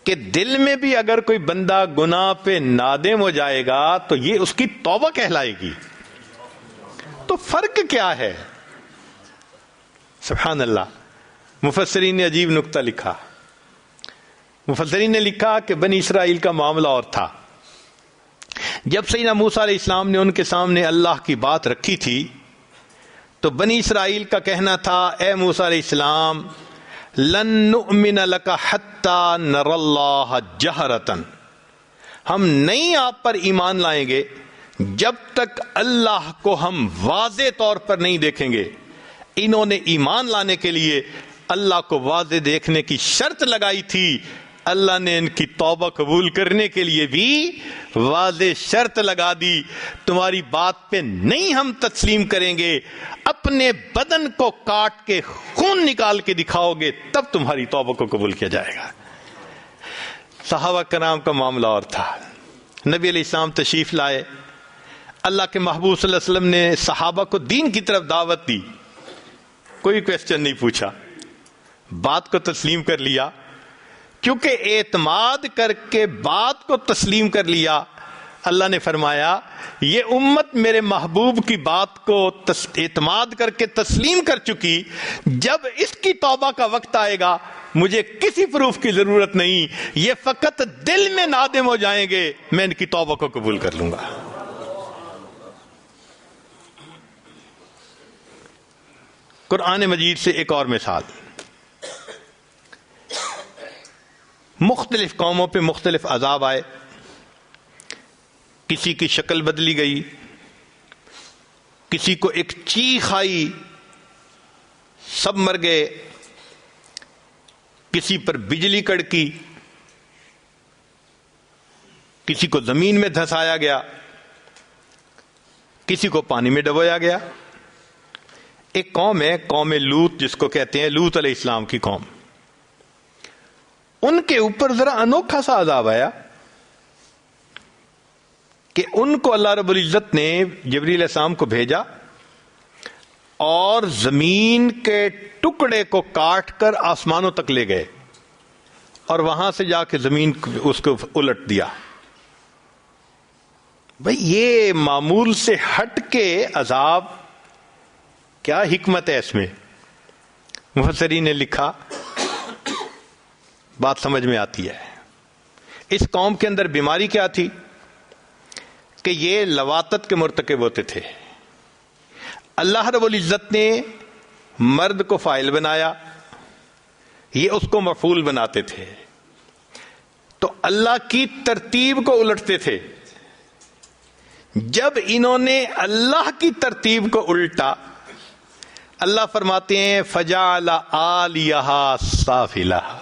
کہ دل میں بھی اگر کوئی بندہ گناہ پہ نادم ہو جائے گا تو یہ اس کی توبہ کہلائے گی. تو فرق کیا ہے؟ سبحان اللہ. مفسرین نے عجیب نکتہ لکھا. مفسرین نے لکھا کہ بنی اسرائیل کا معاملہ اور تھا. جب سیدنا موسیٰ علیہ السلام نے ان کے سامنے اللہ کی بات رکھی تھی تو بنی اسرائیل کا کہنا تھا اے موسیٰ علیہ السلام لن نؤمن لک حتی نر اللہ جہرۃ، ہم نہیں آپ پر ایمان لائیں گے جب تک اللہ کو ہم واضح طور پر نہیں دیکھیں گے. انہوں نے ایمان لانے کے لیے اللہ کو واضح دیکھنے کی شرط لگائی تھی. اللہ نے ان کی توبہ قبول کرنے کے لیے بھی واضح شرط لگا دی، تمہاری بات پہ نہیں ہم تسلیم کریں گے، اپنے بدن کو کاٹ کے خون نکال کے دکھاؤ گے تب تمہاری توبہ کو قبول کیا جائے گا. صحابہ کرام کا معاملہ اور تھا. نبی علیہ السلام تشریف لائے. اللہ کے محبوب صلی اللہ علیہ وسلم نے صحابہ کو دین کی طرف دعوت دی. کوئی کویسچن نہیں پوچھا، بات کو تسلیم کر لیا. کیونکہ اعتماد کر کے بات کو تسلیم کر لیا، اللہ نے فرمایا یہ امت میرے محبوب کی بات کو اعتماد کر کے تسلیم کر چکی، جب اس کی توبہ کا وقت آئے گا مجھے کسی پروف کی ضرورت نہیں، یہ فقط دل میں نادم ہو جائیں گے، میں ان کی توبہ کو قبول کر لوں گا. قرآن مجید سے ایک اور مثال. مختلف قوموں پہ مختلف عذاب آئے، کسی کی شکل بدلی گئی، کسی کو ایک چیخ آئی سب مر گئے، کسی پر بجلی کڑکی، کسی کو زمین میں دھسایا گیا، کسی کو پانی میں ڈبویا گیا. ایک قوم ہے قوم لوط، جس کو کہتے ہیں لوط علیہ السلام کی قوم. ان کے اوپر ذرا انوکھا سا عذاب آیا کہ ان کو اللہ رب العزت نے جبریل علیہ السلام کو بھیجا اور زمین کے ٹکڑے کو کاٹ کر آسمانوں تک لے گئے اور وہاں سے جا کے زمین اس کو الٹ دیا. بھئی یہ معمول سے ہٹ کے عذاب، کیا حکمت ہے اس میں؟ مفسرین نے لکھا، بات سمجھ میں آتی ہے. اس قوم کے اندر بیماری کیا تھی کہ یہ لواطت کے مرتکب ہوتے تھے. اللہ رب العزت نے مرد کو فاعل بنایا، یہ اس کو مفعول بناتے تھے، تو اللہ کی ترتیب کو الٹتے تھے. جب انہوں نے اللہ کی ترتیب کو الٹا، اللہ فرماتے ہیں فجعل عالیہا سافلہا،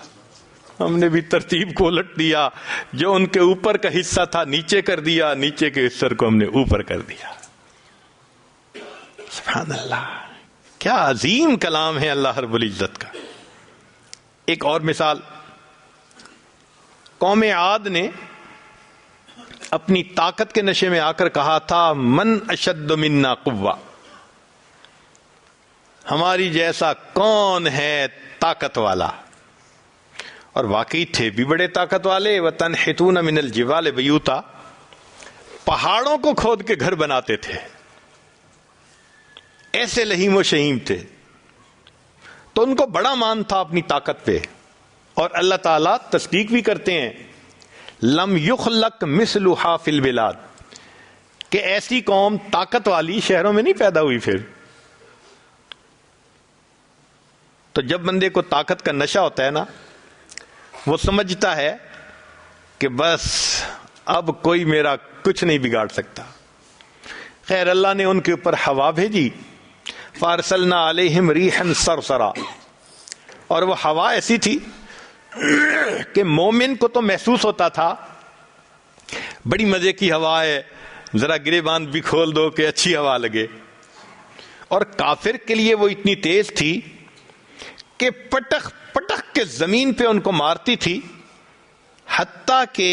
ہم نے بھی ترتیب کو الٹ دیا، جو ان کے اوپر کا حصہ تھا نیچے کر دیا، نیچے کے حصے کو ہم نے اوپر کر دیا. سبحان اللہ، کیا عظیم کلام ہے اللہ رب العزت کا. ایک اور مثال، قوم عاد نے اپنی طاقت کے نشے میں آ کر کہا تھا من اشد منا قوہ، ہماری جیسا کون ہے طاقت والا. اور واقعی تھے بھی بڑے طاقت والے. وَتَنْحِتُونَ مِنَ الْجِبَالِ بَيُوتًا، پہاڑوں کو کھود کے گھر بناتے تھے، ایسے لہیم و شہیم تھے. تو ان کو بڑا مان تھا اپنی طاقت پہ. اور اللہ تعالیٰ تصدیق بھی کرتے ہیں لم یخلق مثلھا فی البلاد، کہ ایسی قوم طاقت والی شہروں میں نہیں پیدا ہوئی. پھر تو جب بندے کو طاقت کا نشہ ہوتا ہے نا، وہ سمجھتا ہے کہ بس اب کوئی میرا کچھ نہیں بگاڑ سکتا. خیر اللہ نے ان کے اوپر ہوا بھیجی، فارسلنا علیہم ریحا صرصرا، اور وہ ہوا ایسی تھی کہ مومن کو تو محسوس ہوتا تھا بڑی مزے کی ہوا ہے، ذرا گریبان بھی کھول دو کہ اچھی ہوا لگے. اور کافر کے لیے وہ اتنی تیز تھی کہ پٹخ پٹخ کے زمین پہ ان کو مارتی تھی، حتیٰ کہ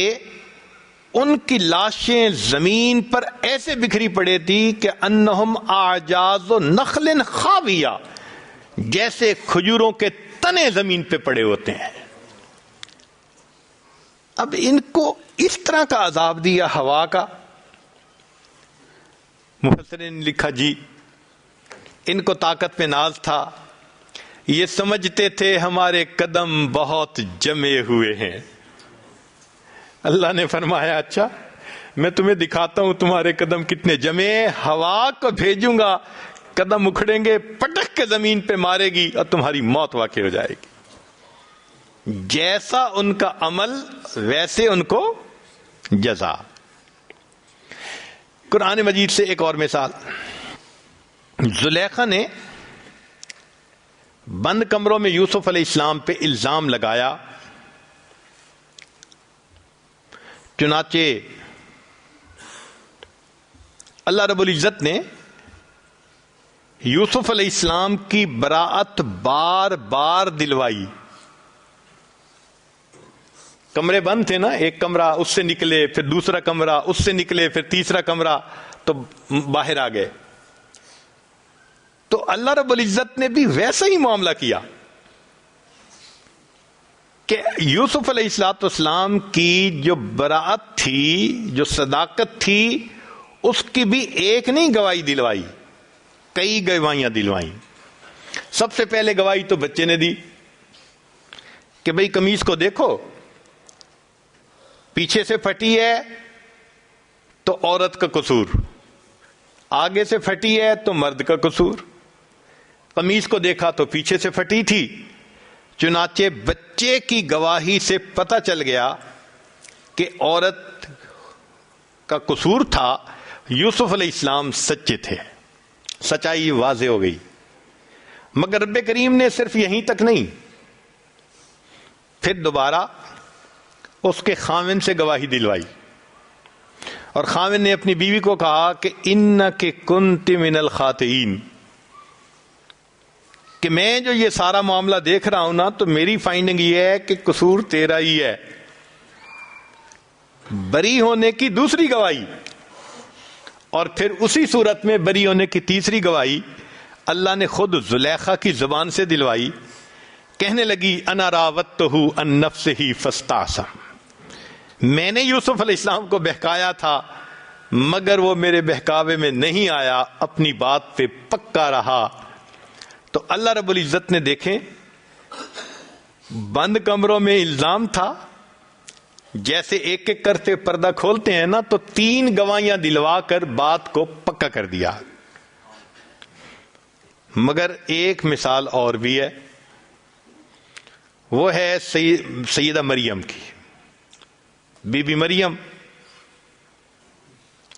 ان کی لاشیں زمین پر ایسے بکھری پڑی تھی کہ انہم اعجاز نخل خاویہ، جیسے کھجوروں کے تنے زمین پہ پڑے ہوتے ہیں۔ اب ان کو اس طرح کا عذاب دیا ہوا کا۔ مفسرین نے لکھا جی ان کو طاقت پہ ناز تھا، یہ سمجھتے تھے ہمارے قدم بہت جمے ہوئے ہیں۔ اللہ نے فرمایا اچھا میں تمہیں دکھاتا ہوں تمہارے قدم کتنے جمے، ہوا کو بھیجوں گا، قدم اکھڑیں گے، پٹک کے زمین پہ مارے گی اور تمہاری موت واقع ہو جائے گی۔ جیسا ان کا عمل ویسے ان کو جزا۔ قرآن مجید سے ایک اور مثال، زلیخا نے بند کمروں میں یوسف علیہ السلام پہ الزام لگایا، چنانچہ اللہ رب العزت نے یوسف علیہ السلام کی براءت بار بار دلوائی۔ کمرے بند تھے نا، ایک کمرہ اس سے نکلے، پھر دوسرا کمرہ اس سے نکلے، پھر تیسرا کمرہ، تو باہر آ گئے۔ تو اللہ رب العزت نے بھی ویسا ہی معاملہ کیا کہ یوسف علیہ السلام کی جو براءت تھی، جو صداقت تھی، اس کی بھی ایک نہیں گواہی دلوائی، کئی گواہیاں دلوائیں۔ سب سے پہلے گواہی تو بچے نے دی کہ بھئی قمیص کو دیکھو، پیچھے سے پھٹی ہے تو عورت کا قصور، آگے سے پھٹی ہے تو مرد کا قصور۔ قمیص کو دیکھا تو پیچھے سے پھٹی تھی، چنانچہ بچے کی گواہی سے پتہ چل گیا کہ عورت کا قصور تھا، یوسف علیہ السلام سچے تھے، سچائی واضح ہو گئی۔ مگر رب کریم نے صرف یہیں تک نہیں، پھر دوبارہ اس کے خاوند سے گواہی دلوائی، اور خاوند نے اپنی بیوی کو کہا کہ انک کنت من الخاطئین، کہ میں جو یہ سارا معاملہ دیکھ رہا ہوں نا، تو میری فائنڈنگ یہ ہے کہ قصور تیرا ہی ہے۔ بری ہونے کی دوسری گواہی، اور پھر اسی صورت میں بری ہونے کی تیسری گواہی اللہ نے خود زلیخا کی زبان سے دلوائی۔ کہنے لگی انا راودتہ عن نفسہ فاستعصم، میں نے یوسف علیہ السلام کو بہکایا تھا مگر وہ میرے بہکاوے میں نہیں آیا، اپنی بات پہ پکا رہا۔ تو اللہ رب العزت نے دیکھیں بند کمروں میں الزام تھا، جیسے ایک ایک کرتے پردہ کھولتے ہیں نا، تو 3 گواہیاں دلوا کر بات کو پکا کر دیا۔ مگر ایک مثال اور بھی ہے، وہ ہے سیدہ مریم کی۔ بی بی مریم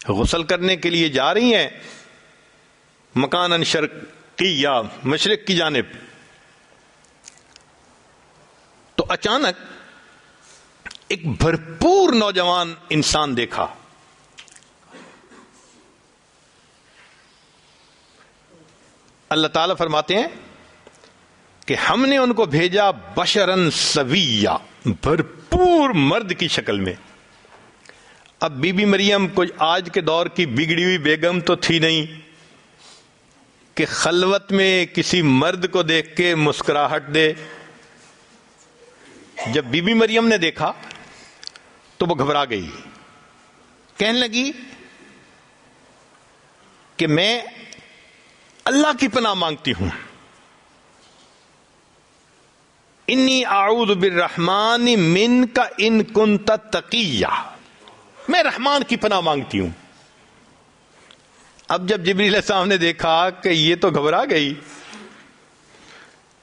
غسل کرنے کے لیے جا رہی ہیں مکاناً شرقیہ، مشرق کی جانب، تو اچانک ایک بھرپور نوجوان انسان دیکھا۔ اللہ تعالیٰ فرماتے ہیں کہ ہم نے ان کو بھیجا بشراً سویہ، بھرپور مرد کی شکل میں۔ اب بی بی مریم کوئی آج کے دور کی بگڑی ہوئی بیگم تو تھی نہیں کہ خلوت میں کسی مرد کو دیکھ کے مسکراہٹ دے۔ جب بی بی مریم نے دیکھا تو وہ گھبرا گئی، کہنے لگی کہ میں اللہ کی پناہ مانگتی ہوں، انی اعوذ بالرحمن منک ان کنت تقیہ، میں رحمان کی پناہ مانگتی ہوں۔ اب جب جبریل علیہ السلام نے دیکھا کہ یہ تو گھبرا گئی،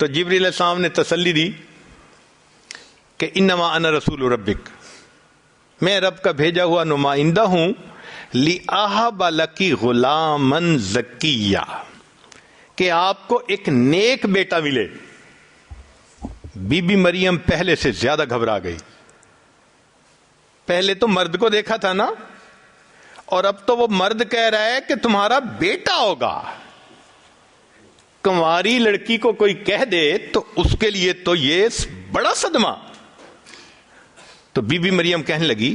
تو جبریل علیہ السلام نے تسلی دی کہ انما انا رسول ربک، میں رب کا بھیجا ہوا نمائندہ ہوں، لِأَهَبَ لَكِ غُلَامًا زَكِيًّا، کہ آپ کو ایک نیک بیٹا ملے۔ بی بی مریم پہلے سے زیادہ گھبرا گئی۔ پہلے تو مرد کو دیکھا تھا نا، اور اب تو وہ مرد کہہ رہا ہے کہ تمہارا بیٹا ہوگا۔ کنواری لڑکی کو کوئی کہہ دے تو اس کے لیے تو یہ بڑا صدمہ۔ تو بی بی مریم کہنے لگی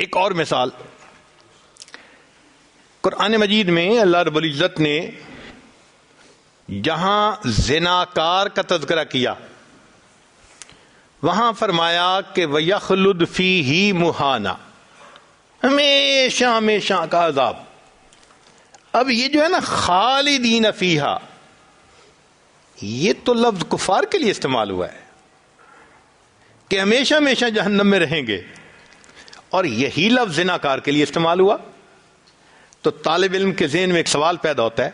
ایک اور مثال قرآن مجید میں اللہ رب العزت نے جہاں زناکار کا تذکرہ کیا وہاں فرمایا کہ وَيَخْلُدْ فِيهِ مُحَانًا، ہمیشہ ہمیشہ کا عذاب. اب یہ جو ہے نا خالدین فیہا، یہ تو لفظ کفار کے لیے استعمال ہوا ہے کہ ہمیشہ ہمیشہ جہنم میں رہیں گے، اور یہی لفظ زناکار کے لیے استعمال ہوا. تو طالب علم کے ذہن میں ایک سوال پیدا ہوتا ہے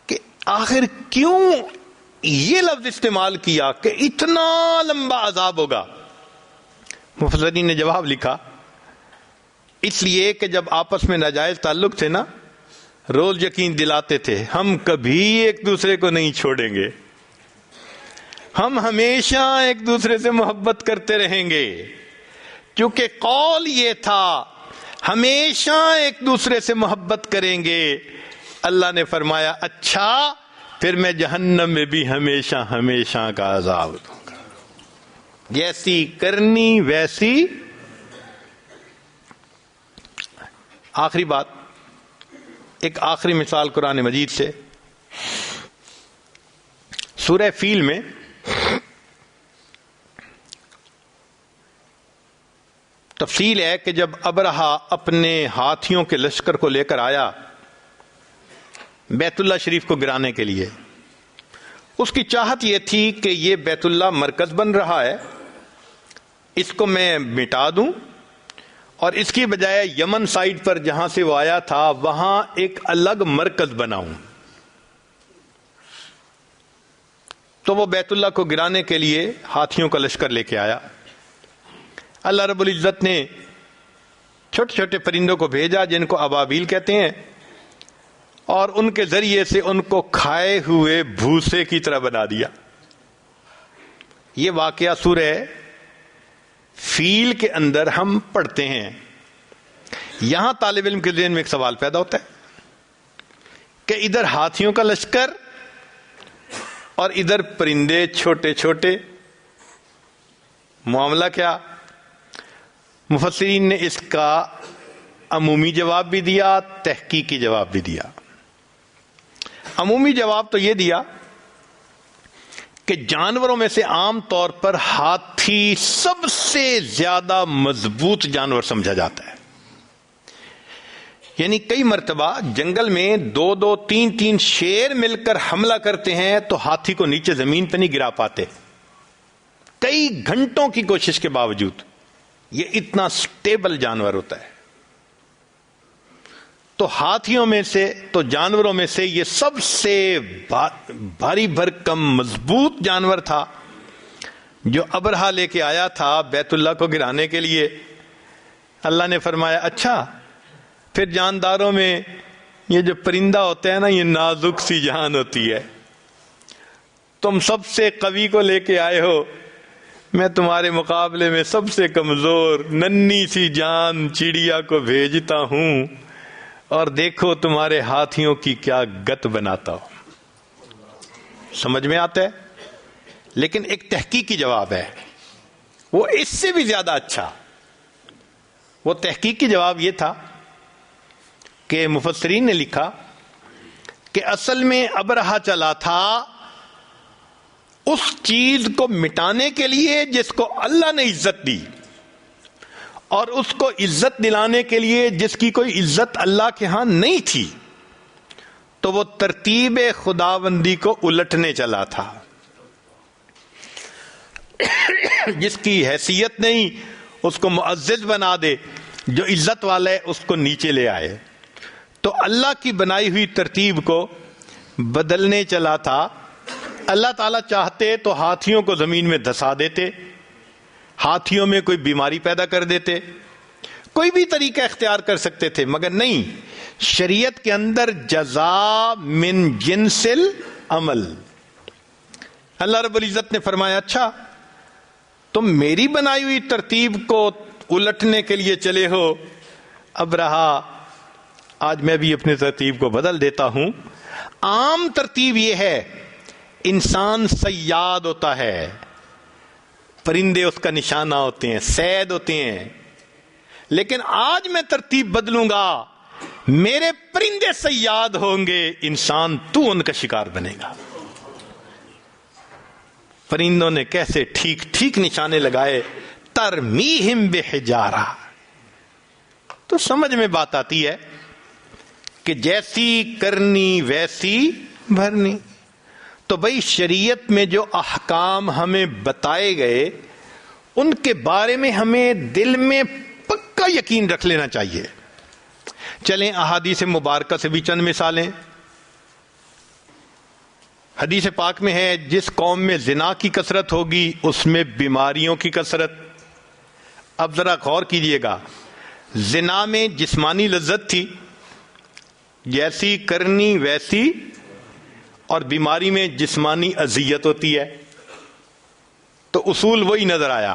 کہ آخر کیوں یہ لفظ استعمال کیا کہ اتنا لمبا عذاب ہوگا؟ مفسرین نے جواب لکھا اس لیے کہ جب آپس میں ناجائز تعلق تھے نا، روز یقین دلاتے تھے ہم کبھی ایک دوسرے کو نہیں چھوڑیں گے، ہم ہمیشہ ایک دوسرے سے محبت کرتے رہیں گے. کیونکہ قول یہ تھا ہمیشہ ایک دوسرے سے محبت کریں گے. اللہ نے فرمایا اچھا پھر میں جہنم میں بھی ہمیشہ ہمیشہ کا عذاب دوں گا، جیسی کرنی ویسی. آخری بات، ایک آخری مثال قرآن مجید سے. سورہ فیل میں تفصیل ہے کہ جب ابرہا اپنے ہاتھیوں کے لشکر کو لے کر آیا بیت اللہ شریف کو گرانے کے لیے، اس کی چاہت یہ تھی کہ یہ بیت اللہ مرکز بن رہا ہے، اس کو میں مٹا دوں اور اس کی بجائے یمن سائڈ پر جہاں سے وہ آیا تھا وہاں ایک الگ مرکز بناؤں. تو وہ بیت اللہ کو گرانے کے لیے ہاتھیوں کا لشکر لے کے آیا. اللہ رب العزت نے چھوٹے چھوٹے پرندوں کو بھیجا جن کو ابابیل کہتے ہیں، اور ان کے ذریعے سے ان کو کھائے ہوئے بھوسے کی طرح بنا دیا. یہ واقعہ سورہ فیل کے اندر ہم پڑھتے ہیں. یہاں طالب علم کے ذہن میں ایک سوال پیدا ہوتا ہے کہ ادھر ہاتھیوں کا لشکر اور ادھر پرندے چھوٹے چھوٹے، معاملہ کیا؟ مفسرین نے اس کا عمومی جواب بھی دیا، تحقیقی جواب بھی دیا. عمومی جواب تو یہ دیا کہ جانوروں میں سے عام طور پر ہاتھی سب سے زیادہ مضبوط جانور سمجھا جاتا ہے. یعنی کئی مرتبہ جنگل میں دو دو تین تین شیر مل کر حملہ کرتے ہیں تو ہاتھی کو نیچے زمین پہ نہیں گرا پاتے، کئی گھنٹوں کی کوشش کے باوجود. یہ اتنا سٹیبل جانور ہوتا ہے. تو ہاتھیوں میں سے، تو جانوروں میں سے یہ سب سے بھاری بھرکم مضبوط جانور تھا جو ابرہا لے کے آیا تھا بیت اللہ کو گرانے کے لیے. اللہ نے فرمایا اچھا پھر جانداروں میں یہ جو پرندہ ہوتا ہے نا، یہ نازک سی جان ہوتی ہے، تم سب سے قوی کو لے کے آئے ہو، میں تمہارے مقابلے میں سب سے کمزور ننھی سی جان چڑیا کو بھیجتا ہوں، اور دیکھو تمہارے ہاتھیوں کی کیا گت بناتا ہوں. سمجھ میں آتا ہے؟ لیکن ایک تحقیقی جواب ہے، وہ اس سے بھی زیادہ اچھا. وہ تحقیقی جواب یہ تھا کہ مفسرین نے لکھا کہ اصل میں ابرہا چلا تھا اس چیز کو مٹانے کے لیے جس کو اللہ نے عزت دی، اور اس کو عزت دلانے کے لیے جس کی کوئی عزت اللہ کے ہاں نہیں تھی. تو وہ ترتیب خداوندی کو الٹنے چلا تھا. جس کی حیثیت نہیں اس کو معزز بنا دے، جو عزت والا ہے اس کو نیچے لے آئے. تو اللہ کی بنائی ہوئی ترتیب کو بدلنے چلا تھا. اللہ تعالیٰ چاہتے تو ہاتھیوں کو زمین میں دھسا دیتے، ہاتھیوں میں کوئی بیماری پیدا کر دیتے، کوئی بھی طریقہ اختیار کر سکتے تھے، مگر نہیں. شریعت کے اندر جزا من جنس العمل. اللہ رب العزت نے فرمایا اچھا تم میری بنائی ہوئی ترتیب کو الٹنے کے لیے چلے ہو، اب رہا آج میں بھی اپنی ترتیب کو بدل دیتا ہوں. عام ترتیب یہ ہے انسان صیاد ہوتا ہے، پرندے اس کا نشانہ ہوتے ہیں، صید ہوتے ہیں، لیکن آج میں ترتیب بدلوں گا، میرے پرندے صیاد ہوں گے، انسان تو ان کا شکار بنے گا۔ پرندوں نے کیسے ٹھیک ٹھیک نشانے لگائے، ترمیہم بحجارہ۔ تو سمجھ میں بات آتی ہے کہ جیسی کرنی ویسی بھرنی۔ تو بھئی شریعت میں جو احکام ہمیں بتائے گئے ان کے بارے میں ہمیں دل میں پکا یقین رکھ لینا چاہیے۔ چلیں احادیث مبارکہ سے بھی چند مثالیں۔ حدیث پاک میں ہے جس قوم میں زنا کی کثرت ہوگی اس میں بیماریوں کی کثرت۔ اب ذرا غور کیجئے گا، زنا میں جسمانی لذت تھی، جیسی کرنی ویسی، اور بیماری میں جسمانی اذیت ہوتی ہے، تو اصول وہی نظر آیا۔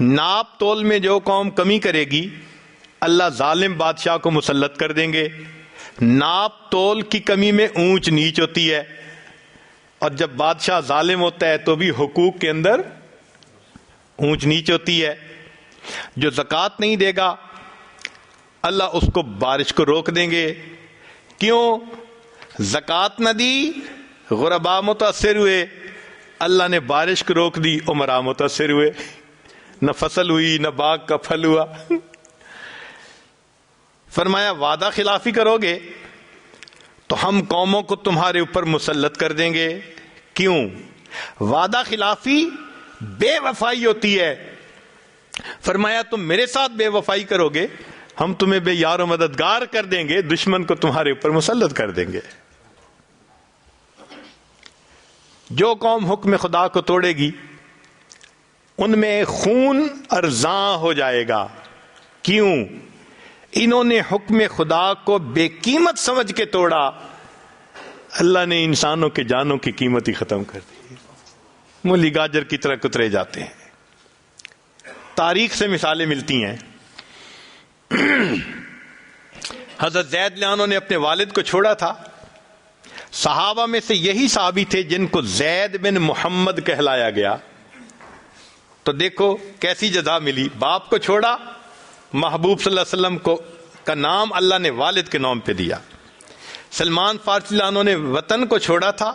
ناپ تول میں جو قوم کمی کرے گی اللہ ظالم بادشاہ کو مسلط کر دیں گے۔ ناپ تول کی کمی میں اونچ نیچ ہوتی ہے، اور جب بادشاہ ظالم ہوتا ہے تو بھی حقوق کے اندر اونچ نیچ ہوتی ہے۔ جو زکوٰۃ نہیں دے گا اللہ اس کو بارش کو روک دیں گے۔ کیوں؟ زکوٰۃ نہ دی، غربا متاثر ہوئے، اللہ نے بارش کو روک دی، امراء متاثر ہوئے، نہ فصل ہوئی نہ باغ کا پھل ہوا۔ فرمایا وعدہ خلافی کرو گے تو ہم قوموں کو تمہارے اوپر مسلط کر دیں گے۔ کیوں؟ وعدہ خلافی بے وفائی ہوتی ہے۔ فرمایا تم میرے ساتھ بے وفائی کرو گے ہم تمہیں بے یار و مددگار کر دیں گے، دشمن کو تمہارے اوپر مسلط کر دیں گے۔ جو قوم حکم خدا کو توڑے گی ان میں خون ارزاں ہو جائے گا۔ کیوں؟ انہوں نے حکم خدا کو بے قیمت سمجھ کے توڑا، اللہ نے انسانوں کے جانوں کی قیمت ہی ختم کر دی، مولی گاجر کی طرح کترے جاتے ہیں۔ تاریخ سے مثالیں ملتی ہیں۔ حضرت زید لعنہ نے اپنے والد کو چھوڑا تھا، صحابہ میں سے یہی صحابی تھے جن کو زید بن محمد کہلایا گیا۔ تو دیکھو کیسی جزا ملی، باپ کو چھوڑا، محبوب صلی اللہ علیہ وسلم کو کا نام اللہ نے والد کے نام پہ دیا۔ سلمان فارسی لعنہ نے وطن کو چھوڑا تھا،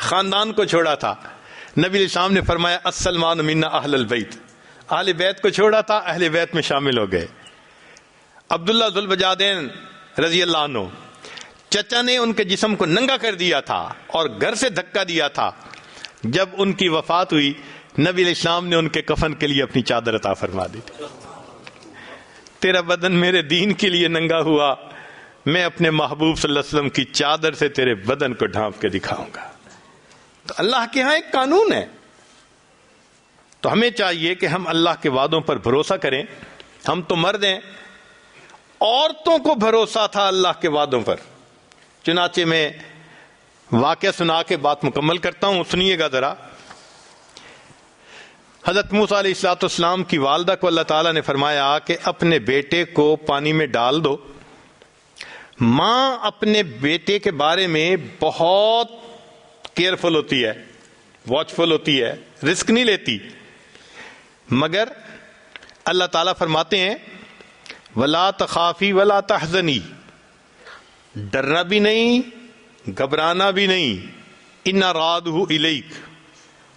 خاندان کو چھوڑا تھا، نبی علیہ السلام نے فرمایا السلمان منا اہل البیت، اہل بیت کو چھوڑا تھا، اہل بیت میں شامل ہو گئے۔ عبداللہ ذوالبجادین رضی اللہ عنہ، چچا نے ان کے جسم کو ننگا کر دیا تھا اور گھر سے دھکا دیا تھا۔ جب ان کی وفات ہوئی نبی علیہ السلام نے ان کے کفن کے لیے اپنی چادر عطا فرما دی تھی۔ تیرا بدن میرے دین کے لیے ننگا ہوا، میں اپنے محبوب صلی اللہ علیہ وسلم کی چادر سے تیرے بدن کو ڈھانپ کے دکھاؤں گا۔ تو اللہ کے ہاں ایک قانون ہے، تو ہمیں چاہیے کہ ہم اللہ کے وعدوں پر بھروسہ کریں۔ ہم تو مرد ہیں، عورتوں کو بھروسہ تھا اللہ کے وعدوں پر۔ چنانچہ میں واقعہ سنا کے بات مکمل کرتا ہوں، سنیے گا ذرا۔ حضرت موسیٰ علیہ السلام کی والدہ کو اللہ تعالیٰ نے فرمایا کہ اپنے بیٹے کو پانی میں ڈال دو۔ ماں اپنے بیٹے کے بارے میں بہت کیئرفل ہوتی ہے، واچفل ہوتی ہے، رسک نہیں لیتی، مگر اللہ تعالیٰ فرماتے ہیں وَلَا تَخَافِي وَلَا تَحْزَنِي، ڈرنا بھی نہیں گھبرانا بھی نہیں، اِنَّا رَادُهُ إِلَيْكَ،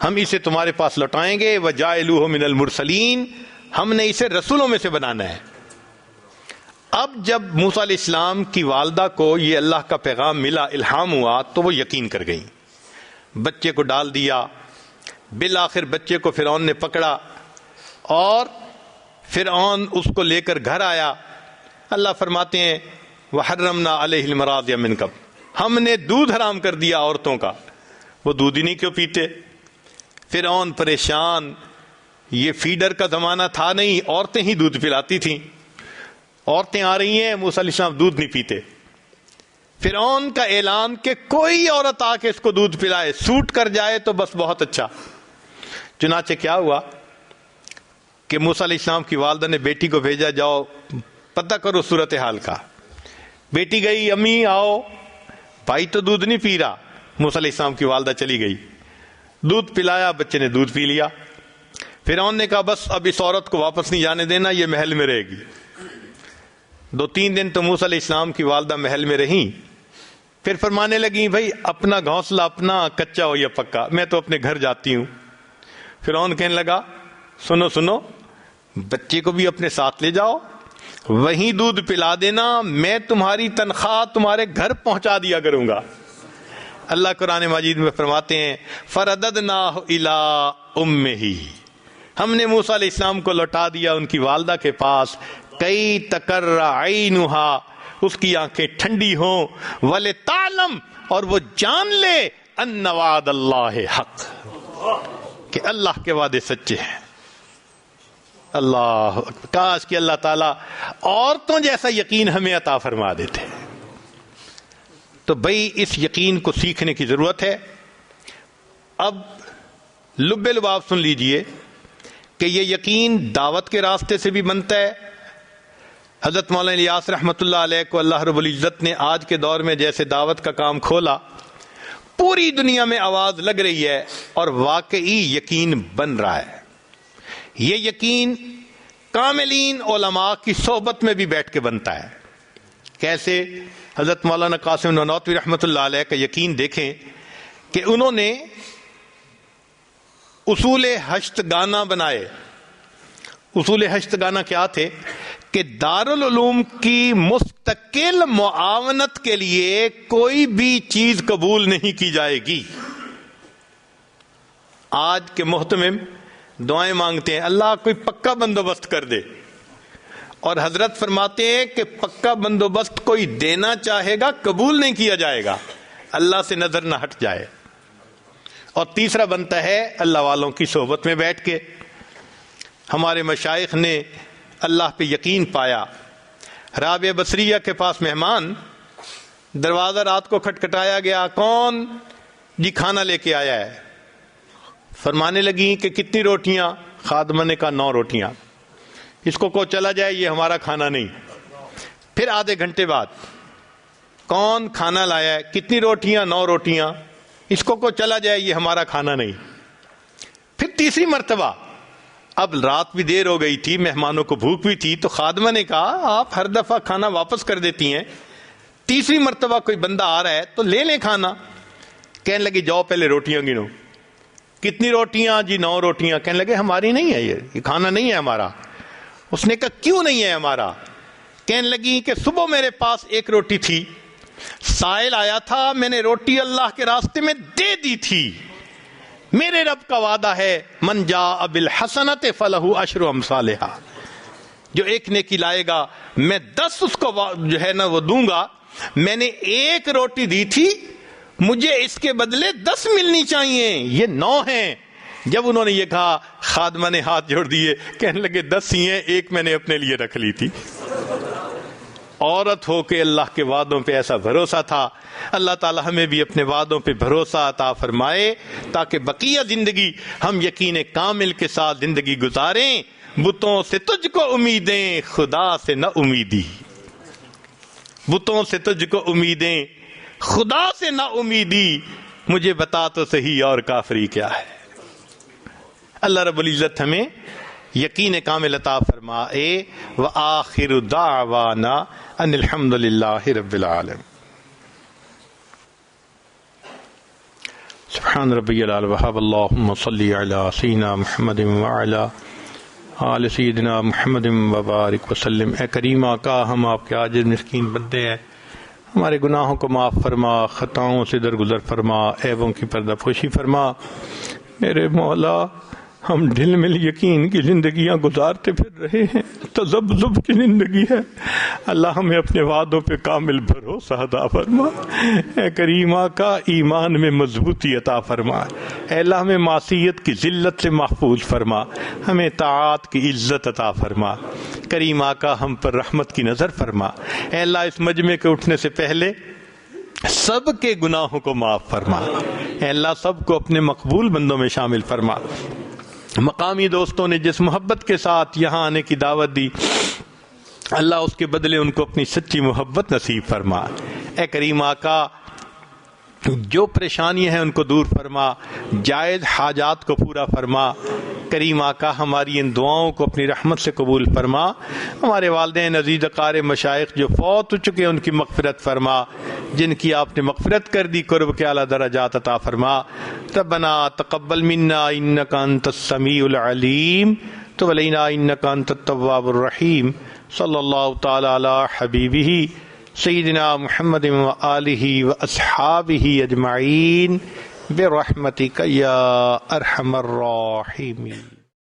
ہم اسے تمہارے پاس لوٹائیں گے، وَجَاعِلُوهُ مِنَ الْمُرْسَلِينَ، ہم نے اسے رسولوں میں سے بنانا ہے۔ اب جب موسیٰ علیہ السلام کی والدہ کو یہ اللہ کا پیغام ملا، الہام ہوا، تو وہ یقین کر گئیں، بچے کو ڈال دیا۔ بالآخر بچے کو فرعون نے پکڑا اور فرعون اس کو لے کر گھر آیا۔ اللہ فرماتے ہیں وَحَرَّمْنَا عَلَيْهِ الْمَرَاضِعَ مِنْ قَبْلُ، ہم نے دودھ حرام کر دیا عورتوں کا، وہ دودھ ہی نہیں کیوں پیتے۔ فرعون پریشان، یہ فیڈر کا زمانہ تھا نہیں، عورتیں ہی دودھ پلاتی تھیں، عورتیں آ رہی ہیں، موسیٰ علیہ السلام دودھ نہیں پیتے۔ فرعون کا اعلان کہ کوئی عورت آ کے اس کو دودھ پلائے، سوٹ کر جائے تو بس بہت اچھا۔ چنانچہ کیا ہوا کہ موسیٰ علیہ السلام کی والدہ نے بیٹی کو بھیجا، جاؤ پتہ کرو صورتحال کا۔ بیٹی گئی، امی آؤ، بھائی تو دودھ نہیں پی رہا۔ موسیٰ علیہ السلام کی والدہ چلی گئی، دودھ پلایا، بچے نے دودھ پی لیا۔ فرعون نے کہا بس اب اس عورت کو واپس نہیں جانے دینا، یہ محل میں رہے گی۔ 2-3 دن تو موسیٰ علیہ السلام کی والدہ محل میں رہیں، پھر فرمانے لگیں بھائی اپنا گھونسلہ اپنا کچا ہو یا پکا، میں تو اپنے گھر جاتی ہوں۔ فرعون کہنے لگا سنو سنو، بچے کو بھی اپنے ساتھ لے جاؤ، وہیں دودھ پلا دینا، میں تمہاری تنخواہ تمہارے گھر پہنچا دیا کروں گا۔ اللہ قرآن مجید میں فرماتے ہیں فرددناہ الی امہ، ہم نے موسیٰ علیہ السلام کو لوٹا دیا ان کی والدہ کے پاس، کئی تقر عینہا، اس کی آنکھیں ٹھنڈی ہوں، ولتعلم، اور وہ جان لے، ان وعد اللہ حق، کہ اللہ کے وعدے سچے ہیں۔ اللہ کاش کہ اللہ تعالیٰ عورتوں جیسا یقین ہمیں عطا فرما دیتے۔ تو بھئی اس یقین کو سیکھنے کی ضرورت ہے۔ اب لب لباب سن لیجئے کہ یہ یقین دعوت کے راستے سے بھی بنتا ہے۔ حضرت مولانا الیاس رحمۃ اللہ علیہ کو اللہ رب العزت نے آج کے دور میں جیسے دعوت کا کام کھولا، پوری دنیا میں آواز لگ رہی ہے اور واقعی یقین بن رہا ہے۔ یہ یقین کاملین علماء کی صحبت میں بھی بیٹھ کے بنتا ہے۔ کیسے؟ حضرت مولانا قاسم نانوتوی رحمۃ اللہ علیہ کا یقین دیکھیں کہ انہوں نے اصول ہشتگانہ بنائے۔ اصول ہشتگانہ کیا تھے؟ کہ دارالعلوم کی مستقل معاونت کے لیے کوئی بھی چیز قبول نہیں کی جائے گی۔ آج کے محتمم دعائیں مانگتے ہیں اللہ کوئی پکا بندوبست کر دے، اور حضرت فرماتے ہیں کہ پکا بندوبست کوئی دینا چاہے گا قبول نہیں کیا جائے گا، اللہ سے نظر نہ ہٹ جائے۔ اور تیسرا بنتا ہے اللہ والوں کی صحبت میں بیٹھ کے۔ ہمارے مشائخ نے اللہ پہ یقین پایا۔ رابعہ بصریہ کے پاس مہمان، دروازہ رات کو کھٹکھٹایا گیا، کون؟ جی کھانا لے کے آیا ہے۔ فرمانے لگیں کہ کتنی روٹیاں؟ خادمہ نے کہا 9 روٹیاں۔ اس کو چلا جائے یہ ہمارا کھانا نہیں۔ پھر آدھے گھنٹے بعد کون کھانا لایا ہے؟ کتنی روٹیاں؟ 9 روٹیاں۔ اس کو چلا جائے یہ ہمارا کھانا نہیں۔ پھر تیسری مرتبہ، اب رات بھی دیر ہو گئی تھی، مہمانوں کو بھوک بھی تھی، تو خادمہ نے کہا آپ ہر دفعہ کھانا واپس کر دیتی ہیں، تیسری مرتبہ کوئی بندہ آ رہا ہے تو لے لیں کھانا۔ کہنے لگی جاؤ پہلے روٹیاں گنو۔ کتنی روٹیاں؟ جی 9 روٹیاں۔ کہنے لگے ہماری نہیں ہے یہ کھانا نہیں ہے ہمارا۔ اس نے کہا کیوں نہیں ہے ہمارا؟ کہنے لگی کہ صبح میرے پاس 1 روٹی تھی، سائل آیا تھا، میں نے روٹی اللہ کے راستے میں دے دی تھی۔ میرے رب کا وعدہ ہے من جاء بالحسنۃ فلہ عشر امثالھا، جو 1 نیکی لائے گا میں 10 اس کو جو ہے نا وہ دوں گا۔ میں نے 1 روٹی دی تھی، مجھے اس کے بدلے 10 ملنی چاہیے، یہ 9 ہیں۔ جب انہوں نے یہ کہا خادمہ نے ہاتھ جوڑ دیے، کہنے لگے 10 ہی ہیں، 1 میں نے اپنے لیے رکھ لی تھی۔ عورت ہو کے اللہ کے وعدوں پہ ایسا بھروسہ تھا۔ اللہ تعالی ہمیں بھی اپنے وعدوں پہ بھروسہ عطا فرمائے تاکہ بقیہ زندگی ہم یقین کامل کے ساتھ زندگی گزاریں۔ بتوں سے تجھ کو امیدیں، خدا سے نہ امیدی۔ بتوں سے تجھ کو امیدیں، خدا سے نہ امیدی، مجھے بتا تو صحیح اور کافری کیا ہے۔ اللہ رب العزت ہمیں یقین کامل عطا فرمائے۔ وآخر دعوانا ان الحمد للہ رب العالمین۔ سبحان ربی العلی وحب، اللہم صلی علی سیدنا محمد وعلی آل سیدنا محمد وبارک وسلم۔ اے کریم آقا، ہم آپ کے عاجز مسکین بندے ہیں، ہمارے گناہوں کو معاف فرما، خطاؤں سے درگزر فرما، عیبوں کی پردہ پوشی فرما۔ میرے مولا، ہم ڈھل مل یقین کی زندگیاں گزارتے پھر رہے ہیں، تذبذب کی زندگی ہے۔ اللہ ہمیں اپنے وعدوں پہ کامل بھروسہ عطا فرما۔ اے کریم آقا، ایمان میں مضبوطی عطا فرما۔ اے اللہ، ہمیں معصیت کی ذلت سے محفوظ فرما، ہمیں طاعات کی عزت عطا فرما۔ کریم آقا، ہم پر رحمت کی نظر فرما۔ اے اللہ، اس مجمع کے اٹھنے سے پہلے سب کے گناہوں کو معاف فرما۔ اے اللہ، سب کو اپنے مقبول بندوں میں شامل فرما۔ مقامی دوستوں نے جس محبت کے ساتھ یہاں آنے کی دعوت دی، اللہ اس کے بدلے ان کو اپنی سچی محبت نصیب فرما۔ اے کریم آقا، جو پریشانیاں ہیں ان کو دور فرما، جائز حاجات کو پورا فرما۔ کریم آقا ہماری ان دعاؤں کو اپنی رحمت سے قبول فرما. ہمارے والدین عزیز اقارب مشائخ جو فوت ہو چکے ان کی مغفرت فرما, جن کی آپ نے مغفرت کر دی قرب کے اعلیٰ درجات عطا فرما. ربنا تقبل منا انک انت السمیع العلیم تب علینا انک انت التواب الرحیم. صلی اللہ تعالی علی حبیبہ سیدنا محمد وآلہ واصحابہ اجمعین برحمتک یا ارحم الراحمین.